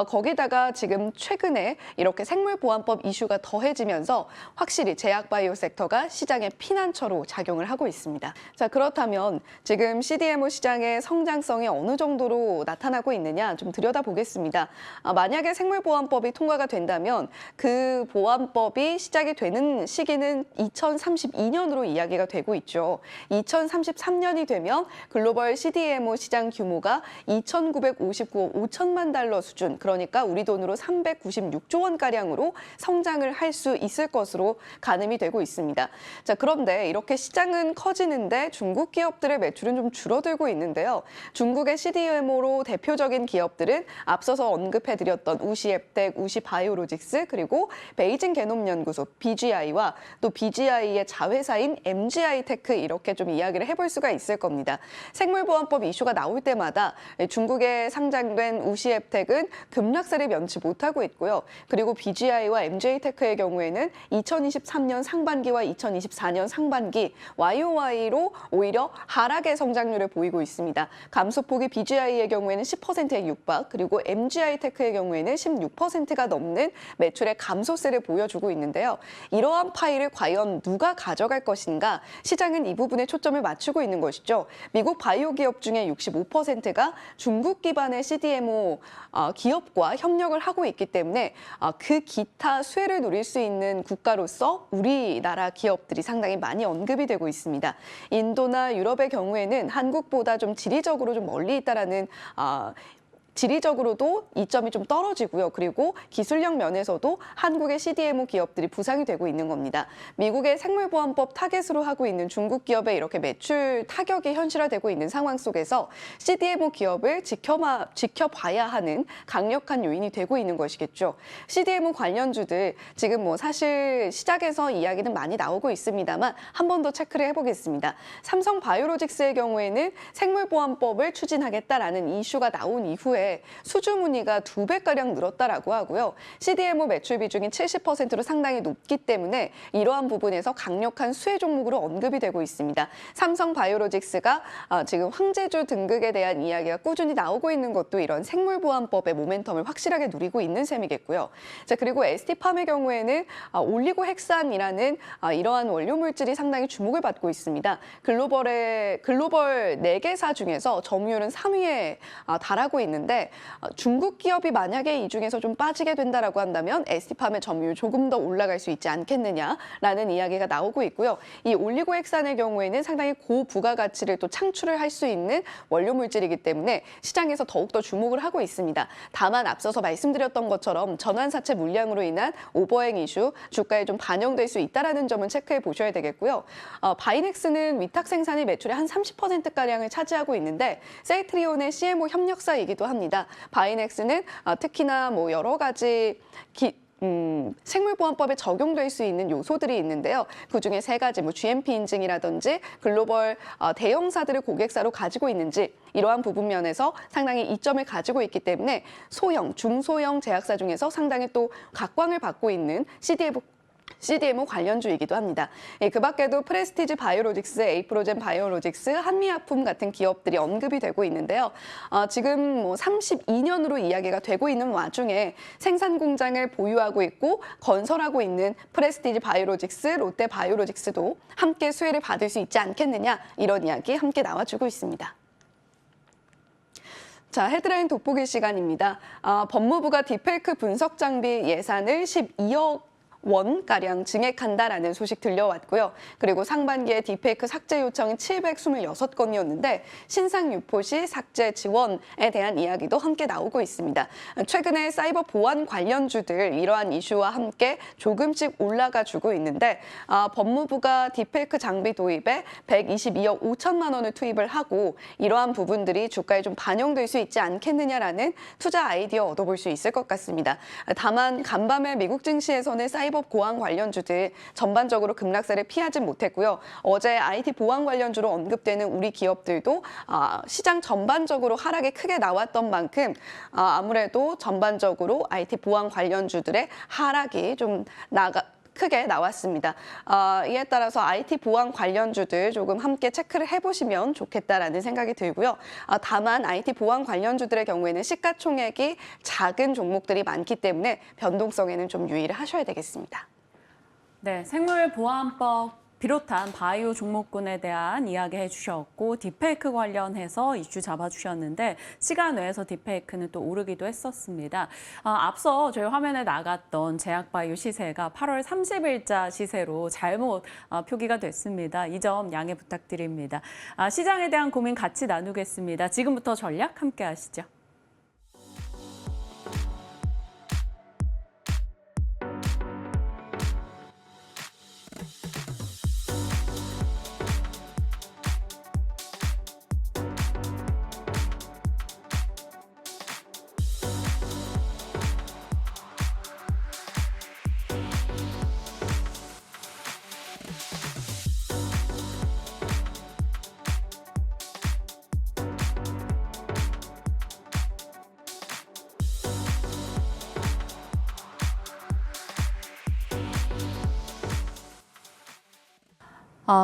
Speaker 2: 거기다가 지금 최근에 이렇게 생물보안법 이슈가 더해지면서 확실히 제약바이오 섹터가 시장의 피난처로 작용을 하고 있습니다. 자, 그렇다면 지금 CDMO 시장의 성장성이 어느 정도로 나타나고 있느냐 좀 들여다보겠습니다. 만약에 생물보안법이 통과가 된다면 그 보안법이 시작이 되는 시기는 2032년으로 이야기가 되고 있죠. 2033년이 되면 글로벌 CDMO 시장 규모가 2,959억 5천만 달러 수준, 그러니까 우리 돈으로 396조 원가량으로 성장을 할 수 있을 것으로 가늠이 되고 있습니다. 자, 그런데 이렇게 시장은 커지는데 중국 기업들의 매출은 좀 줄어들고 있는데요. 중국의 CDMO로 대표적인 기업들은 앞서서 언급해드렸던 우시앱텍, 우시바이오로직스, 그리고 베이징 게놈연구소 BGI와 또 BGI의 자회사인 MGI테크 이렇게 좀 이야기를 해볼 수가 있을 겁니다. 생물보안법 이슈가 나올 때마다 중국에 상장된 우시앱텍은 급락세를 면치 못하고 있고요. 그리고 BGI와 MGI테크의 경우에는 2023년 상반기와 2024년 상반기 YOY로 오히려 하락의 성장률을 보이고 있습니다. 감소폭이 BGI의 경우에는 10%에 육박, 그리고 MGI테크의 경우에는 16%가 넘는 매출의 감소세를 보여주고 있는데요. 이러한 파일을 과연 누가 가져갈 것인가? 시장은 이 부분에 초점을 맞추고 있는 것이죠. 미국 바이오 기업 중에 65%가 중국 기반의 CDMO 기업과 협력을 하고 있기 때문에 그 기타 수혜를 누릴 수 있는 국가로서 우리나라 기업들이 상당히 많이 언급이 되고 있습니다. 인도나 유럽의 경우에는 한국보다 좀 지리적으로 좀 멀리 있다라는 지리적으로도 이점이 좀 떨어지고요. 그리고 기술력 면에서도 한국의 CDMO 기업들이 부상이 되고 있는 겁니다. 미국의 생물보안법 타겟으로 하고 있는 중국 기업의 이렇게 매출 타격이 현실화되고 있는 상황 속에서 CDMO 기업을 지켜봐야 하는 강력한 요인이 되고 있는 것이겠죠. CDMO 관련주들 지금 뭐 사실 시작에서 이야기는 많이 나오고 있습니다만 한 번 더 체크를 해보겠습니다. 삼성바이오로직스의 경우에는 생물보안법을 추진하겠다라는 이슈가 나온 이후에 했는데 수주 문의가 2배가량 늘었다라고 하고요. CDMO 매출 비중이 70%로 상당히 높기 때문에 이러한 부분에서 강력한 수혜 종목으로 언급이 되고 있습니다. 삼성 바이오로직스가 지금 황제주 등극에 대한 이야기가 꾸준히 나오고 있는 것도 이런 생물보안법의 모멘텀을 확실하게 누리고 있는 셈이겠고요. 자, 그리고 ST팜의 경우에는 올리고핵산이라는 이러한 원료 물질이 상당히 주목을 받고 있습니다. 글로벌 4개사 중에서 점유율은 3위에 달하고 있는데 중국 기업이 만약에 이 중에서 좀 빠지게 된다라고 한다면 ST팜의 점유율 조금 더 올라갈 수 있지 않겠느냐라는 이야기가 나오고 있고요. 이 올리고핵산의 경우에는 상당히 고부가가치를 또 창출을 할 수 있는 원료 물질이기 때문에 시장에서 더욱더 주목을 하고 있습니다. 다만 앞서서 말씀드렸던 것처럼 전환사채 물량으로 인한 오버행 이슈, 주가에 좀 반영될 수 있다는 점은 체크해 보셔야 되겠고요. 바이넥스는 위탁 생산이 매출의 한 30%가량을 차지하고 있는데 셀트리온의 CMO 협력사이기도 합니다. 바이넥스는 특히나 여러 가지 생물보안법에 적용될 수 있는 요소들이 있는데요. 그중에 3가지 GMP 인증이라든지 글로벌 대형사들을 고객사로 가지고 있는지 이러한 부분 면에서 상당히 이점을 가지고 있기 때문에 소형, 중소형 제약사 중에서 상당히 또 각광을 받고 있는 CDMO 관련주이기도 합니다. 그 밖에도 프레스티지 바이오로직스, 에이프로젠 바이오로직스, 한미약품 같은 기업들이 언급이 되고 있는데요. 지금 32년으로 이야기가 되고 있는 와중에 생산 공장을 보유하고 있고 건설하고 있는 프레스티지 바이오로직스, 롯데 바이오로직스도 함께 수혜를 받을 수 있지 않겠느냐 이런 이야기 함께 나와주고 있습니다. 자, 헤드라인 돋보기 시간입니다. 법무부가 딥페이크 분석 장비 예산을 12억 원가량 증액한다라는 소식 들려왔고요. 그리고 상반기에 딥페이크 삭제 요청이 726건이었는데 신상 유포 시 삭제 지원에 대한 이야기도 함께 나오고 있습니다. 최근에 사이버 보안 관련주들 이러한 이슈와 함께 조금씩 올라가 주고 있는데 법무부가 딥페이크 장비 도입에 122억 5천만 원을 투입을 하고 이러한 부분들이 주가에 좀 반영될 수 있지 않겠느냐라는 투자 아이디어 얻어볼 수 있을 것 같습니다. 다만 간밤에 미국 증시에서는 사이버 보안 관련주들 전반적으로 급락세를 피하지 못했고요. 어제 IT 보안 관련주로 언급되는 우리 기업들도 시장 전반적으로 하락이 크게 나왔던 만큼 아무래도 전반적으로 IT 보안 관련주들의 하락이 좀 크게 나왔습니다. 이에 따라서 IT 보안 관련주들 조금 함께 체크를 해보시면 좋겠다라는 생각이 들고요. 다만 IT 보안 관련주들의 경우에는 시가총액이 작은 종목들이 많기 때문에 변동성에는 좀 유의를 하셔야 되겠습니다.
Speaker 1: 네, 생물보안법 비롯한 바이오 종목군에 대한 이야기 해주셨고 딥페이크 관련해서 이슈 잡아주셨는데 시간 외에서 딥페이크는 또 오르기도 했었습니다. 앞서 저희 화면에 나갔던 제약바이오 시세가 8월 30일자 시세로 잘못 표기가 됐습니다. 이 점 양해 부탁드립니다. 시장에 대한 고민 같이 나누겠습니다. 지금부터 전략 함께 하시죠.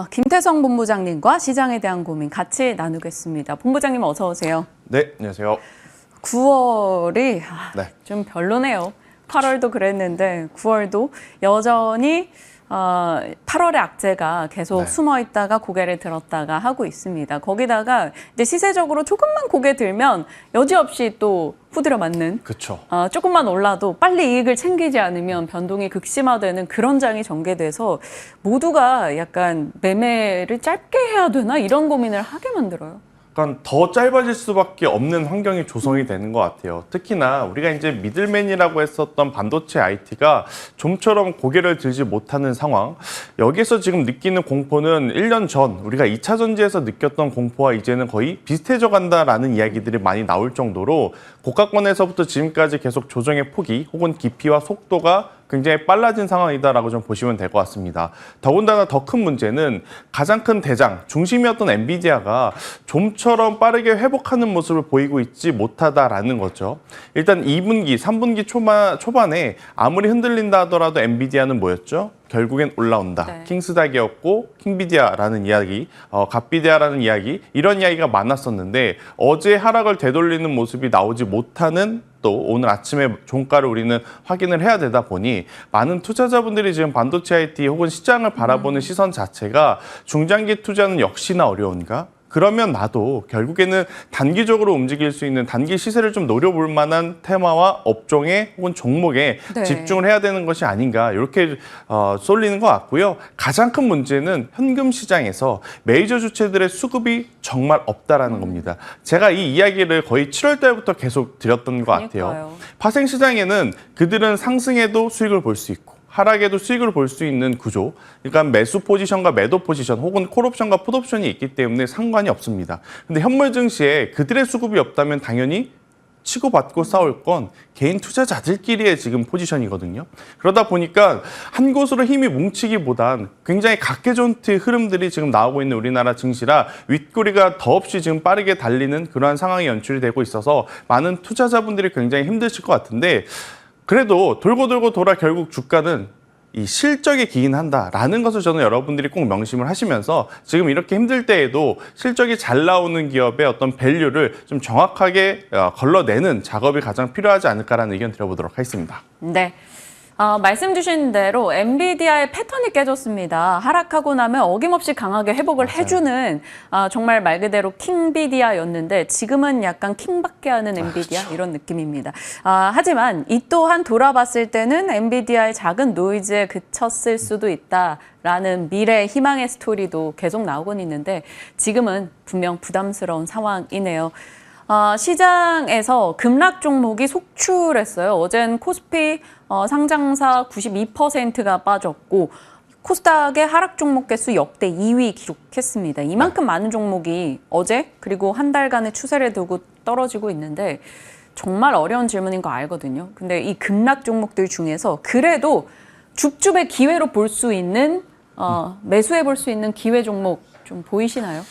Speaker 1: 김태성 본부장님과 시장에 대한 고민 같이 나누겠습니다. 본부장님 어서 오세요.
Speaker 3: 네, 안녕하세요.
Speaker 1: 9월이
Speaker 3: 네.
Speaker 1: 좀 별로네요. 8월도 그랬는데 9월도 여전히 8월의 악재가 계속
Speaker 3: 네.
Speaker 1: 숨어 있다가 고개를 들었다가 하고 있습니다. 거기다가 이제 시세적으로 조금만 고개 들면 여지없이 또 후드려 맞는.
Speaker 3: 그렇죠.
Speaker 1: 조금만 올라도 빨리 이익을 챙기지 않으면 변동이 극심화되는 그런 장이 전개돼서 모두가 약간 매매를 짧게 해야 되나 이런 고민을 하게 만들어요.
Speaker 3: 그러니까 더 짧아질 수밖에 없는 환경이 조성이 되는 것 같아요. 특히나 우리가 이제 미들맨이라고 했었던 반도체 IT가 좀처럼 고개를 들지 못하는 상황. 여기에서 지금 느끼는 공포는 1년 전 우리가 2차 전지에서 느꼈던 공포와 이제는 거의 비슷해져 간다라는 이야기들이 많이 나올 정도로 고가권에서부터 지금까지 계속 조정의 폭이 혹은 깊이와 속도가 굉장히 빨라진 상황이다라고 좀 보시면 될 것 같습니다. 더군다나 더 큰 문제는 가장 큰 대장, 중심이었던 엔비디아가 좀처럼 빠르게 회복하는 모습을 보이고 있지 못하다라는 거죠. 일단 2분기, 3분기 초반에 아무리 흔들린다 하더라도 엔비디아는 뭐였죠? 결국엔 올라온다.
Speaker 1: 네.
Speaker 3: 킹스닥이었고 킹비디아라는 이야기, 갓비디아라는 이야기, 이런 이야기가 많았었는데 어제 하락을 되돌리는 모습이 나오지 못하는 또 오늘 아침에 종가를 우리는 확인을 해야 되다 보니 많은 투자자분들이 지금 반도체 IT 혹은 시장을 바라보는 시선 자체가 중장기 투자는 역시나 어려운가? 그러면 나도 결국에는 단기적으로 움직일 수 있는 단기 시세를 좀 노려볼 만한 테마와 업종에 혹은 종목에
Speaker 1: 네.
Speaker 3: 집중을 해야 되는 것이 아닌가 이렇게 쏠리는 것 같고요. 가장 큰 문제는 현금 시장에서 메이저 주체들의 수급이 정말 없다라는 겁니다. 제가 이 이야기를 거의 7월 달부터 계속 드렸던 것 같아요.
Speaker 1: 그러니까요.
Speaker 3: 파생 시장에는 그들은 상승해도 수익을 볼 수 있고 하락에도 수익을 볼 수 있는 구조, 그러니까 매수 포지션과 매도 포지션 혹은 콜옵션과 풋옵션이 있기 때문에 상관이 없습니다. 근데 현물 증시에 그들의 수급이 없다면 당연히 치고받고 싸울 건 개인 투자자들끼리의 지금 포지션이거든요. 그러다 보니까 한 곳으로 힘이 뭉치기보단 굉장히 각계존트의 흐름들이 지금 나오고 있는 우리나라 증시라 윗꼬리가 더없이 지금 빠르게 달리는 그러한 상황이 연출이 되고 있어서 많은 투자자분들이 굉장히 힘드실 것 같은데 그래도 돌고 돌고 돌아 결국 주가는 이 실적에 기인한다라는 것을 저는 여러분들이 꼭 명심을 하시면서 지금 이렇게 힘들 때에도 실적이 잘 나오는 기업의 어떤 밸류를 좀 정확하게 걸러내는 작업이 가장 필요하지 않을까라는 의견 드려보도록 하겠습니다.
Speaker 1: 네. 말씀 주신 대로 엔비디아의 패턴이 깨졌습니다. 하락하고 나면 어김없이 강하게 회복을 해주는 정말 말 그대로 킹비디아였는데 지금은 약간 킹받게 하는 엔비디아 이런 느낌입니다. 하지만 이 또한 돌아봤을 때는 엔비디아의 작은 노이즈에 그쳤을 수도 있다라는 미래 희망의 스토리도 계속 나오곤 있는데 지금은 분명 부담스러운 상황이네요. 시장에서 급락 종목이 속출했어요. 어젠 코스피 상장사 92%가 빠졌고 코스닥의 하락 종목 개수 역대 2위 기록했습니다. 이만큼 많은 종목이 어제 그리고 한 달간의 추세를 두고 떨어지고 있는데 정말 어려운 질문인 거 알거든요. 근데 이 급락 종목들 중에서 그래도 줍줍의 기회로 볼 수 있는 매수해 볼 수 있는 기회 종목 좀 보이시나요?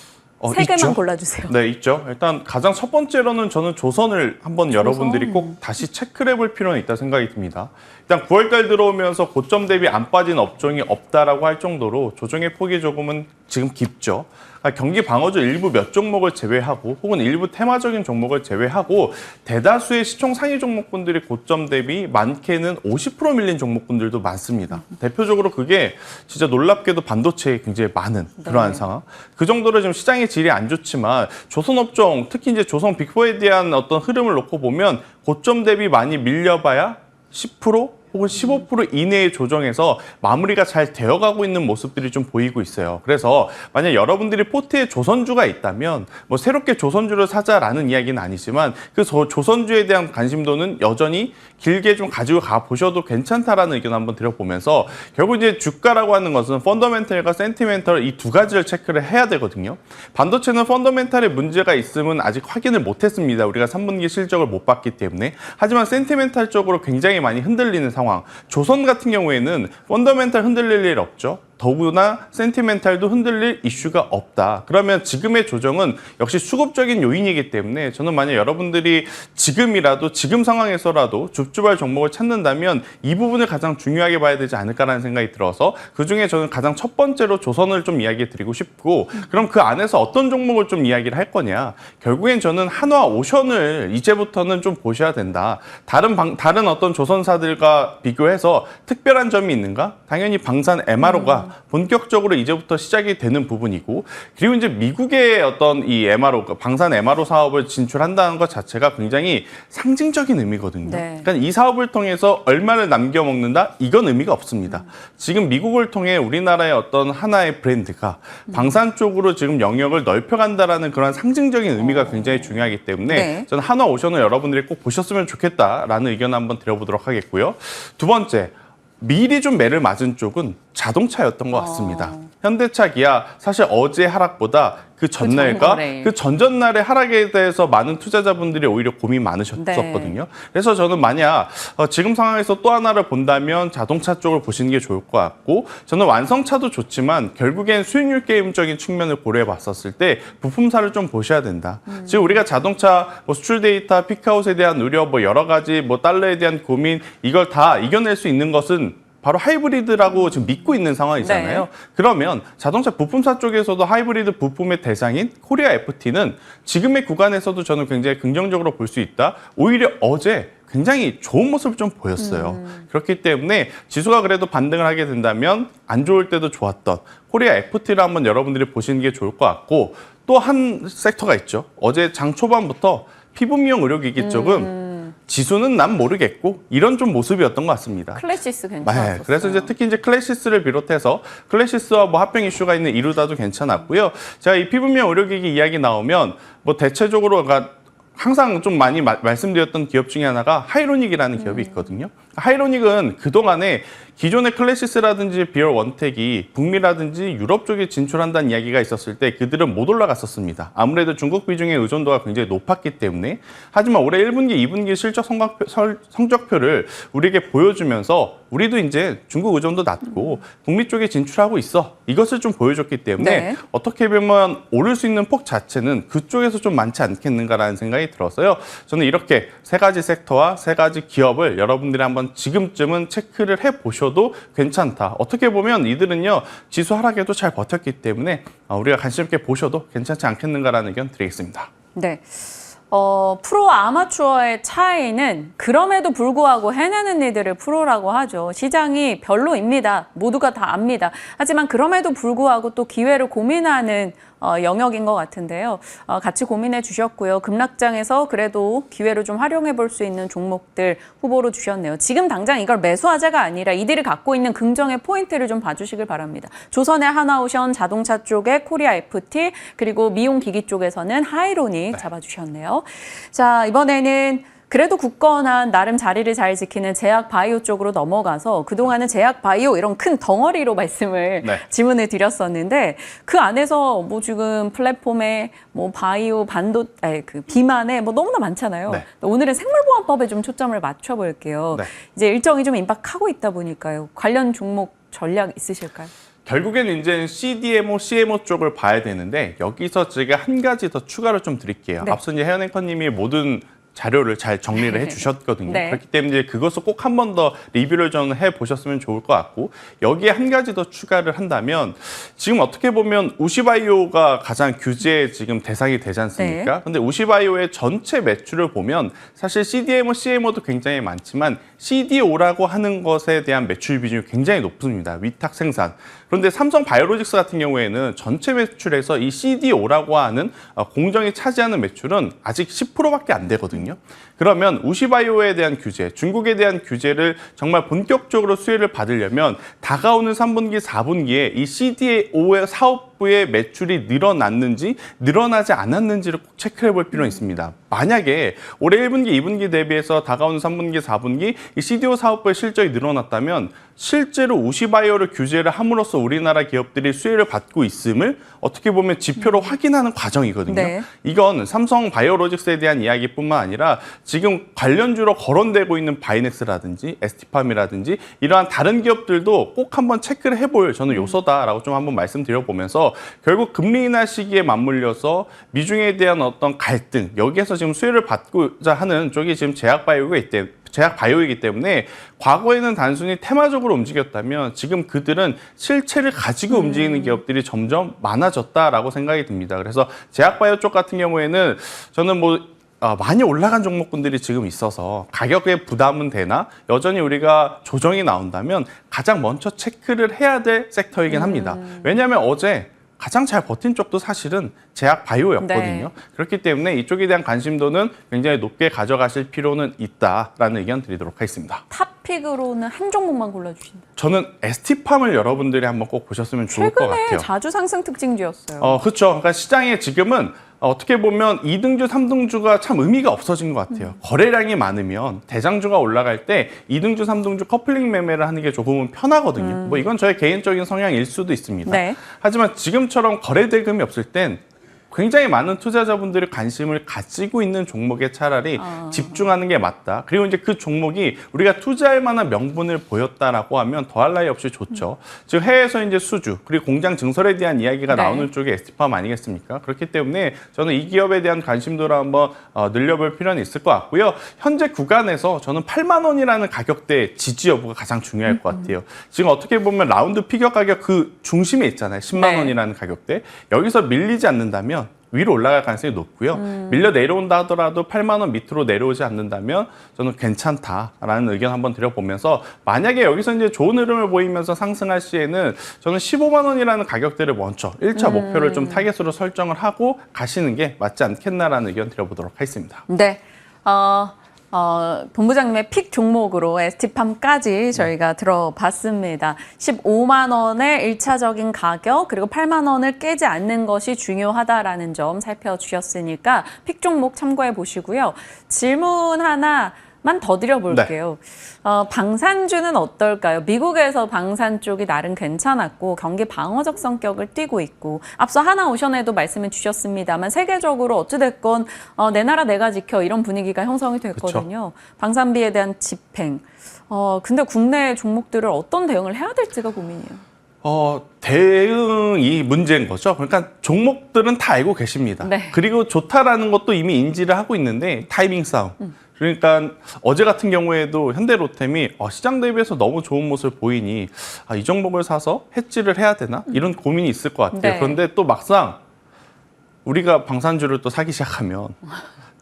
Speaker 1: 세 개만
Speaker 3: 있죠?
Speaker 1: 골라주세요.
Speaker 3: 네, 있죠. 일단 가장 첫 번째로는 저는 조선을 한번 여러분들이 꼭 다시 체크를 해볼 필요는 있다 생각이 듭니다. 일단 9월달 들어오면서 고점 대비 안 빠진 업종이 없다라고 할 정도로 조정의 폭이 조금은 지금 깊죠. 경기 방어주 일부 몇 종목을 제외하고 혹은 일부 테마적인 종목을 제외하고 대다수의 시총 상위 종목군들이 고점 대비 많게는 50% 밀린 종목군들도 많습니다. 대표적으로 그게 진짜 놀랍게도 반도체에 굉장히 많은 그러한 상황. 그 정도로 지금 시장의 질이 안 좋지만 조선업종, 특히 이제 조선 빅4에 대한 어떤 흐름을 놓고 보면 고점 대비 많이 밀려봐야 10% 혹은 15% 이내의 조정에서 마무리가 잘 되어가고 있는 모습들이 좀 보이고 있어요. 그래서 만약 여러분들이 포트에 조선주가 있다면 뭐 새롭게 조선주를 사자라는 이야기는 아니지만 그 조선주에 대한 관심도는 여전히 길게 좀 가지고 가보셔도 괜찮다라는 의견 한번 드려보면서 결국 이제 주가라고 하는 것은 펀더멘털과 센티멘털 이 두 가지를 체크를 해야 되거든요. 반도체는 펀더멘털에 문제가 있음은 아직 확인을 못했습니다. 우리가 3분기 실적을 못 봤기 때문에. 하지만 센티멘털적으로 굉장히 많이 흔들리는 상황. 조선 같은 경우에는 펀더멘털 흔들릴 일 없죠. 더구나 센티멘탈도 흔들릴 이슈가 없다. 그러면 지금의 조정은 역시 수급적인 요인이기 때문에 저는 만약 여러분들이 지금이라도 지금 상황에서라도 줍줍할 종목을 찾는다면 이 부분을 가장 중요하게 봐야 되지 않을까라는 생각이 들어서 그중에 저는 가장 첫 번째로 조선을 좀 이야기 드리고 싶고 그럼 그 안에서 어떤 종목을 좀 이야기를 할 거냐. 결국엔 저는 한화 오션을 이제부터는 좀 보셔야 된다. 다른 어떤 조선사들과 비교해서 특별한 점이 있는가? 당연히 방산 MRO가 본격적으로 이제부터 시작이 되는 부분이고 그리고 이제 미국의 어떤 이 MRO, 방산 MRO 사업을 진출한다는 것 자체가 굉장히 상징적인 의미거든요.
Speaker 1: 네.
Speaker 3: 그러니까 이 사업을 통해서 얼마를 남겨먹는다? 이건 의미가 없습니다. 지금 미국을 통해 우리나라의 어떤 하나의 브랜드가 방산 쪽으로 지금 영역을 넓혀간다라는 그런 상징적인 의미가 굉장히 중요하기 때문에
Speaker 1: 네.
Speaker 3: 저는 한화오션을 여러분들이 꼭 보셨으면 좋겠다라는 의견 한번 드려보도록 하겠고요. 두 번째, 미리 좀 매를 맞은 쪽은 자동차였던 것 같습니다. 현대차, 기아 사실 어제 하락보다 그 전날과
Speaker 1: 전거래.
Speaker 3: 그 전전날의 하락에 대해서 많은 투자자분들이 오히려 고민 많으셨었거든요. 그래서 저는 만약 지금 상황에서 또 하나를 본다면 자동차 쪽을 보시는 게 좋을 것 같고, 저는 완성차도 좋지만 결국엔 수익률 게임적인 측면을 고려해 봤었을 때 부품사를 좀 보셔야 된다. 지금 우리가 자동차 수출 데이터, 피크아웃에 대한 우려, 여러 가지 달러에 대한 고민, 이걸 다 이겨낼 수 있는 것은 바로 하이브리드라고 지금 믿고 있는 상황이잖아요.
Speaker 1: 네.
Speaker 3: 그러면 자동차 부품사 쪽에서도 하이브리드 부품의 대상인 코리아 FT는 지금의 구간에서도 저는 굉장히 긍정적으로 볼 수 있다. 오히려 어제 굉장히 좋은 모습을 좀 보였어요. 그렇기 때문에 지수가 그래도 반등을 하게 된다면 안 좋을 때도 좋았던 코리아 FT를 한번 여러분들이 보시는 게 좋을 것 같고, 또 한 섹터가 있죠. 어제 장 초반부터 피부 미용 의료기기 쪽은 지수는 난 모르겠고 이런 좀 모습이었던 것 같습니다.
Speaker 1: 클래시스 괜찮았어요.
Speaker 3: 네, 그래서 특히 클래시스를 비롯해서 클래시스와 합병 이슈가 있는 이루다도 괜찮았고요. 제가 이 피부 미용 의료기기 이야기 나오면 대체적으로 항상 좀 많이 말씀드렸던 기업 중에 하나가 하이로닉이라는 기업이 있거든요. 하이로닉은 그동안에 기존의 클래시스라든지 비얼 원텍이 북미라든지 유럽 쪽에 진출한다는 이야기가 있었을 때 그들은 못 올라갔었습니다. 아무래도 중국 비중의 의존도가 굉장히 높았기 때문에. 하지만 올해 1분기, 2분기 실적 성적표를 우리에게 보여주면서 우리도 이제 중국 의존도 낮고 북미 쪽에 진출하고 있어. 이것을 좀 보여줬기 때문에
Speaker 1: 네.
Speaker 3: 어떻게 보면 오를 수 있는 폭 자체는 그쪽에서 좀 많지 않겠는가라는 생각이 들어서요. 저는 이렇게 세 가지 섹터와 세 가지 기업을 여러분들이 한번 지금쯤은 체크를 해보셔도 괜찮다. 어떻게 보면 이들은요, 지수 하락에도 잘 버텼기 때문에 우리가 관심 있게 보셔도 괜찮지 않겠는가라는 의견 드리겠습니다.
Speaker 1: 네. 프로와 아마추어의 차이는 그럼에도 불구하고 해내는 이들을 프로라고 하죠. 시장이 별로입니다. 모두가 다 압니다. 하지만 그럼에도 불구하고 또 기회를 고민하는 영역인 것 같은데요. 같이 고민해 주셨고요. 급락장에서 그래도 기회를 좀 활용해 볼 수 있는 종목들 후보로 주셨네요. 지금 당장 이걸 매수하자가 아니라 이들이 갖고 있는 긍정의 포인트를 좀 봐주시길 바랍니다. 조선의 하나오션, 자동차 쪽에 코리아 FT, 그리고 미용기기 쪽에서는 하이로닉 잡아주셨네요. 자, 이번에는 그래도 굳건한 나름 자리를 잘 지키는 제약 바이오 쪽으로 넘어가서 그동안은 제약 바이오 이런 큰 덩어리로 말씀을 질문을 드렸었는데, 그 안에서 지금 플랫폼에 바이오 비만에 너무나 많잖아요.
Speaker 3: 네.
Speaker 1: 오늘은 생물보안법에 좀 초점을 맞춰볼게요.
Speaker 3: 네.
Speaker 1: 이제 일정이 좀 임박하고 있다 보니까요. 관련 종목 전략 있으실까요?
Speaker 3: 결국에는 이제 CDMO, CMO 쪽을 봐야 되는데, 여기서 제가 한 가지 더 추가를 좀 드릴게요.
Speaker 1: 네.
Speaker 3: 앞서 이제 혜연 앵커님이 모든 자료를 잘 정리를 해주셨거든요.
Speaker 1: 네.
Speaker 3: 그렇기 때문에 그것을 꼭 한 번 더 리뷰를 좀 해보셨으면 좋을 것 같고, 여기에 한 가지 더 추가를 한다면, 지금 어떻게 보면 우시바이오가 가장 규제의 지금 대상이 되지 않습니까?
Speaker 1: 네.
Speaker 3: 근데 우시바이오의 전체 매출을 보면 사실 CDMO, CMO도 굉장히 많지만 CDO라고 하는 것에 대한 매출 비중이 굉장히 높습니다. 위탁 생산. 그런데 삼성 바이오로직스 같은 경우에는 전체 매출에서 이 CDO라고 하는 공정이 차지하는 매출은 아직 10%밖에 안 되거든요. 그러면 우시바이오에 대한 규제, 중국에 대한 규제를 정말 본격적으로 수혜를 받으려면 다가오는 3분기, 4분기에 이 CDO의 사업부의 매출이 늘어났는지 늘어나지 않았는지를 꼭 체크해 볼 필요는 있습니다. 만약에 올해 1분기, 2분기 대비해서 다가오는 3분기, 4분기 이 CDO 사업부의 실적이 늘어났다면 실제로 우시바이오를 규제를 함으로써 우리나라 기업들이 수혜를 받고 있음을 어떻게 보면 지표로 확인하는 과정이거든요.
Speaker 1: 네.
Speaker 3: 이건 삼성 바이오로직스에 대한 이야기뿐만 아니라 지금 관련주로 거론되고 있는 바이넥스라든지 ST팜이라든지 이러한 다른 기업들도 꼭 한번 체크를 해볼 저는 요소다라고 좀 한번 말씀드려보면서, 결국 금리 인하 시기에 맞물려서 미중에 대한 어떤 갈등, 여기에서 지금 수혜를 받고자 하는 쪽이 지금 제약 바이오이기 때문에 과거에는 단순히 테마적으로 움직였다면 지금 그들은 실체를 가지고 움직이는 기업들이 점점 많아졌다라고 생각이 듭니다. 그래서 제약 바이오 쪽 같은 경우에는 저는 많이 올라간 종목군들이 지금 있어서 가격에 부담은 되나 여전히 우리가 조정이 나온다면 가장 먼저 체크를 해야 될 섹터이긴 합니다. 왜냐하면 어제 가장 잘 버틴 쪽도 사실은 제약 바이오였거든요.
Speaker 1: 네.
Speaker 3: 그렇기 때문에 이쪽에 대한 관심도는 굉장히 높게 가져가실 필요는 있다라는 의견 드리도록 하겠습니다.
Speaker 1: 탑픽으로는 한 종목만 골라주신다.
Speaker 3: 저는 ST팜을 여러분들이 한번 꼭 보셨으면 좋을 것
Speaker 1: 최근에
Speaker 3: 같아요.
Speaker 1: 자주 상승 특징주였어요.
Speaker 3: 그렇죠. 그러니까 시장에 지금은 어떻게 보면 2등주, 3등주가 참 의미가 없어진 것 같아요. 거래량이 많으면 대장주가 올라갈 때 2등주, 3등주 커플링 매매를 하는 게 조금은 편하거든요. 이건 저의 개인적인 성향일 수도 있습니다.
Speaker 1: 네.
Speaker 3: 하지만 지금처럼 거래 대금이 없을 땐 굉장히 많은 투자자분들이 관심을 가지고 있는 종목에 차라리 집중하는 게 맞다. 그리고 이제 그 종목이 우리가 투자할 만한 명분을 보였다라고 하면 더할 나위 없이 좋죠. 즉 해외에서 이제 수주 그리고 공장 증설에 대한 이야기가
Speaker 1: 네.
Speaker 3: 나오는 쪽이 ST팜 아니겠습니까? 그렇기 때문에 저는 이 기업에 대한 관심도를 한번 늘려볼 필요는 있을 것 같고요. 현재 구간에서 저는 8만 원이라는 가격대 지지 여부가 가장 중요할 것 같아요. 지금 어떻게 보면 라운드 피겨 가격 그 중심에 있잖아요. 10만
Speaker 1: 네.
Speaker 3: 원이라는 가격대. 여기서 밀리지 않는다면 위로 올라갈 가능성이 높고요. 밀려 내려온다 하더라도 8만 원 밑으로 내려오지 않는다면 저는 괜찮다라는 의견 한번 드려보면서 만약에 여기서 이제 좋은 흐름을 보이면서 상승할 시에는 저는 15만 원이라는 가격대를 먼저 1차 목표를 좀 타겟으로 설정을 하고 가시는 게 맞지 않겠나라는 의견 드려보도록 하겠습니다.
Speaker 1: 네. 본부장님의 픽 종목으로 ST팜까지 저희가 들어봤습니다. 15만 원의 1차적인 가격 그리고 8만 원을 깨지 않는 것이 중요하다라는 점 살펴주셨으니까 픽 종목 참고해 보시고요. 질문 하나만 더 드려볼게요. 방산주는 어떨까요? 미국에서 방산 쪽이 나름 괜찮았고 경기 방어적 성격을 띠고 있고 앞서 하나오션에도 말씀해 주셨습니다만 세계적으로 어찌됐건 내 나라 내가 지켜 이런 분위기가 형성이 됐거든요. 방산비에 대한 집행. 근데 국내 종목들을 어떤 대응을 해야 될지가 고민이에요.
Speaker 3: 대응이 문제인 거죠. 그러니까 종목들은 다 알고 계십니다.
Speaker 1: 네.
Speaker 3: 그리고 좋다라는 것도 이미 인지를 하고 있는데 타이밍 싸움. 그러니까 어제 같은 경우에도 현대로템이 시장 대비해서 너무 좋은 모습을 보이니 이 종목을 사서 해지를 해야 되나? 이런 고민이 있을 것 같아요.
Speaker 1: 네.
Speaker 3: 그런데 또 막상 우리가 방산주를 또 사기 시작하면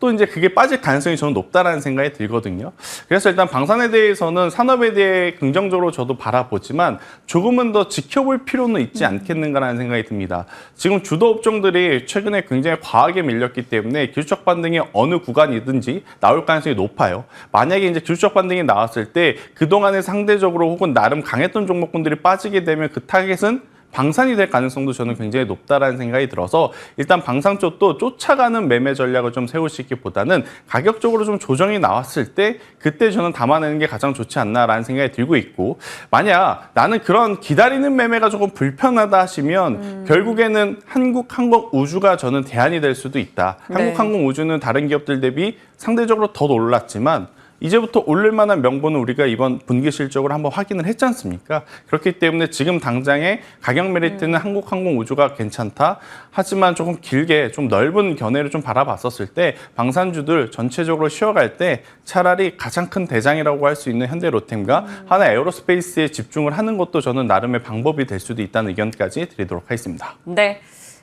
Speaker 3: 또 이제 그게 빠질 가능성이 저는 높다라는 생각이 들거든요. 그래서 일단 방산에 대해서는 산업에 대해 긍정적으로 저도 바라보지만 조금은 더 지켜볼 필요는 있지 않겠는가라는 생각이 듭니다. 지금 주도 업종들이 최근에 굉장히 과하게 밀렸기 때문에 기술적 반등이 어느 구간이든지 나올 가능성이 높아요. 만약에 이제 기술적 반등이 나왔을 때 그동안에 상대적으로 혹은 나름 강했던 종목군들이 빠지게 되면 그 타겟은 방산이 될 가능성도 저는 굉장히 높다라는 생각이 들어서 일단 방산 쪽도 쫓아가는 매매 전략을 좀 세우시기보다는 가격적으로 좀 조정이 나왔을 때 그때 저는 담아내는 게 가장 좋지 않나라는 생각이 들고 있고 만약 나는 그런 기다리는 매매가 조금 불편하다 하시면 결국에는 한국항공우주가 저는 대안이 될 수도 있다.
Speaker 1: 네.
Speaker 3: 한국항공우주는 다른 기업들 대비 상대적으로 더 올랐지만 이제부터 오를 만한 명분은 우리가 이번 분기 실적으로 한번 확인을 했지 않습니까? 그렇기 때문에 지금 당장의 가격 메리트는 한국항공우주가 괜찮다. 하지만 조금 길게 좀 넓은 견해를 좀 바라봤었을 때 방산주들 전체적으로 쉬어갈 때 차라리 가장 큰 대장이라고 할 수 있는 현대로템과 하나 에어로스페이스에 집중을 하는 것도 저는 나름의 방법이 될 수도 있다는 의견까지 드리도록 하겠습니다.
Speaker 1: 네.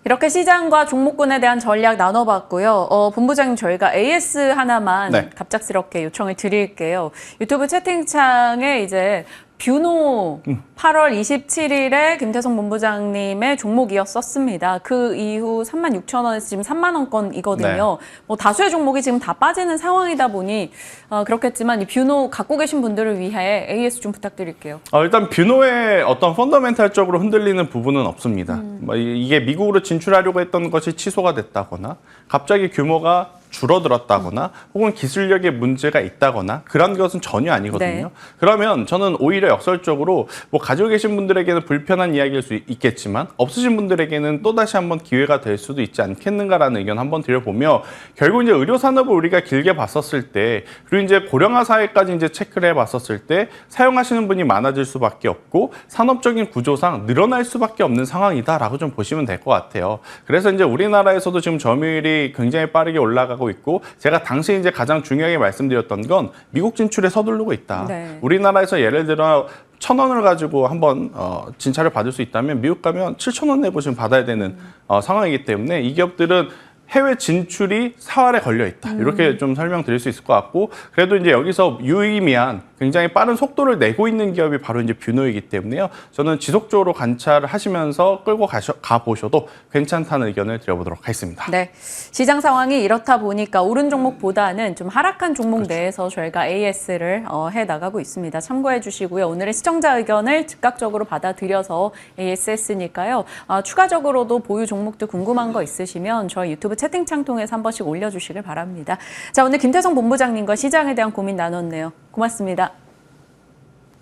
Speaker 1: 이렇게 시장과 종목군에 대한 전략 나눠봤고요. 본부장님 저희가 AS 하나만
Speaker 3: 네.
Speaker 1: 갑작스럽게 요청을 드릴게요. 유튜브 채팅창에 이제 뷰노 8월 27일에 김태성 본부장님의 종목이었었습니다. 그 이후 36,000원에서 지금 3만 원권이거든요. 뭐 다수의 종목이 지금 다 빠지는 상황이다 보니 그렇겠지만 이 뷰노 갖고 계신 분들을 위해 AS 좀 부탁드릴게요.
Speaker 3: 일단 뷰노의 어떤 펀더멘탈적으로 흔들리는 부분은 없습니다. 이게 미국으로 진출하려고 했던 것이 취소가 됐다거나 갑자기 규모가 줄어들었다거나 혹은 기술력에 문제가 있다거나 그런 것은 전혀 아니거든요.
Speaker 1: 네.
Speaker 3: 그러면 저는 오히려 역설적으로 뭐 가지고 계신 분들에게는 불편한 이야기일 수 있겠지만 없으신 분들에게는 또다시 한번 기회가 될 수도 있지 않겠는가라는 의견 한번 드려보며 결국 이제 의료 산업을 우리가 길게 봤었을 때 그리고 이제 고령화 사회까지 이제 체크를 해봤었을 때 사용하시는 분이 많아질 수밖에 없고 산업적인 구조상 늘어날 수밖에 없는 상황이다라고 좀 보시면 될 것 같아요. 그래서 이제 우리나라에서도 지금 점유율이 굉장히 빠르게 올라가고 있고 제가 당시 이제 가장 중요하게 말씀드렸던 건 미국 진출에 서두르고 있다.
Speaker 1: 네.
Speaker 3: 우리나라에서 예를 들어 1,000원을 가지고 한번 진찰을 받을 수 있다면 미국 가면 7,000원 내고 지금 받아야 되는 상황이기 때문에 이 기업들은 해외 진출이 사활에 걸려 있다. 이렇게 좀 설명드릴 수 있을 것 같고 그래도 이제 여기서 유의미한 굉장히 빠른 속도를 내고 있는 기업이 바로 이제 뷰노이기 때문에요. 저는 지속적으로 관찰을 하시면서 끌고 가보셔도 괜찮다는 의견을 드려보도록 하겠습니다.
Speaker 1: 네, 시장 상황이 이렇다 보니까 오른 종목보다는 좀 하락한 종목 내에서 저희가 AS를 해나가고 있습니다. 참고해 주시고요. 오늘의 시청자 의견을 즉각적으로 받아들여서 AS 했으니까요. 추가적으로도 보유 종목도 궁금한 거 있으시면 저희 유튜브 채팅창 통해서 한 번씩 올려주시길 바랍니다. 자, 오늘 김태성 본부장님과 시장에 대한 고민 나눴네요. 고맙습니다.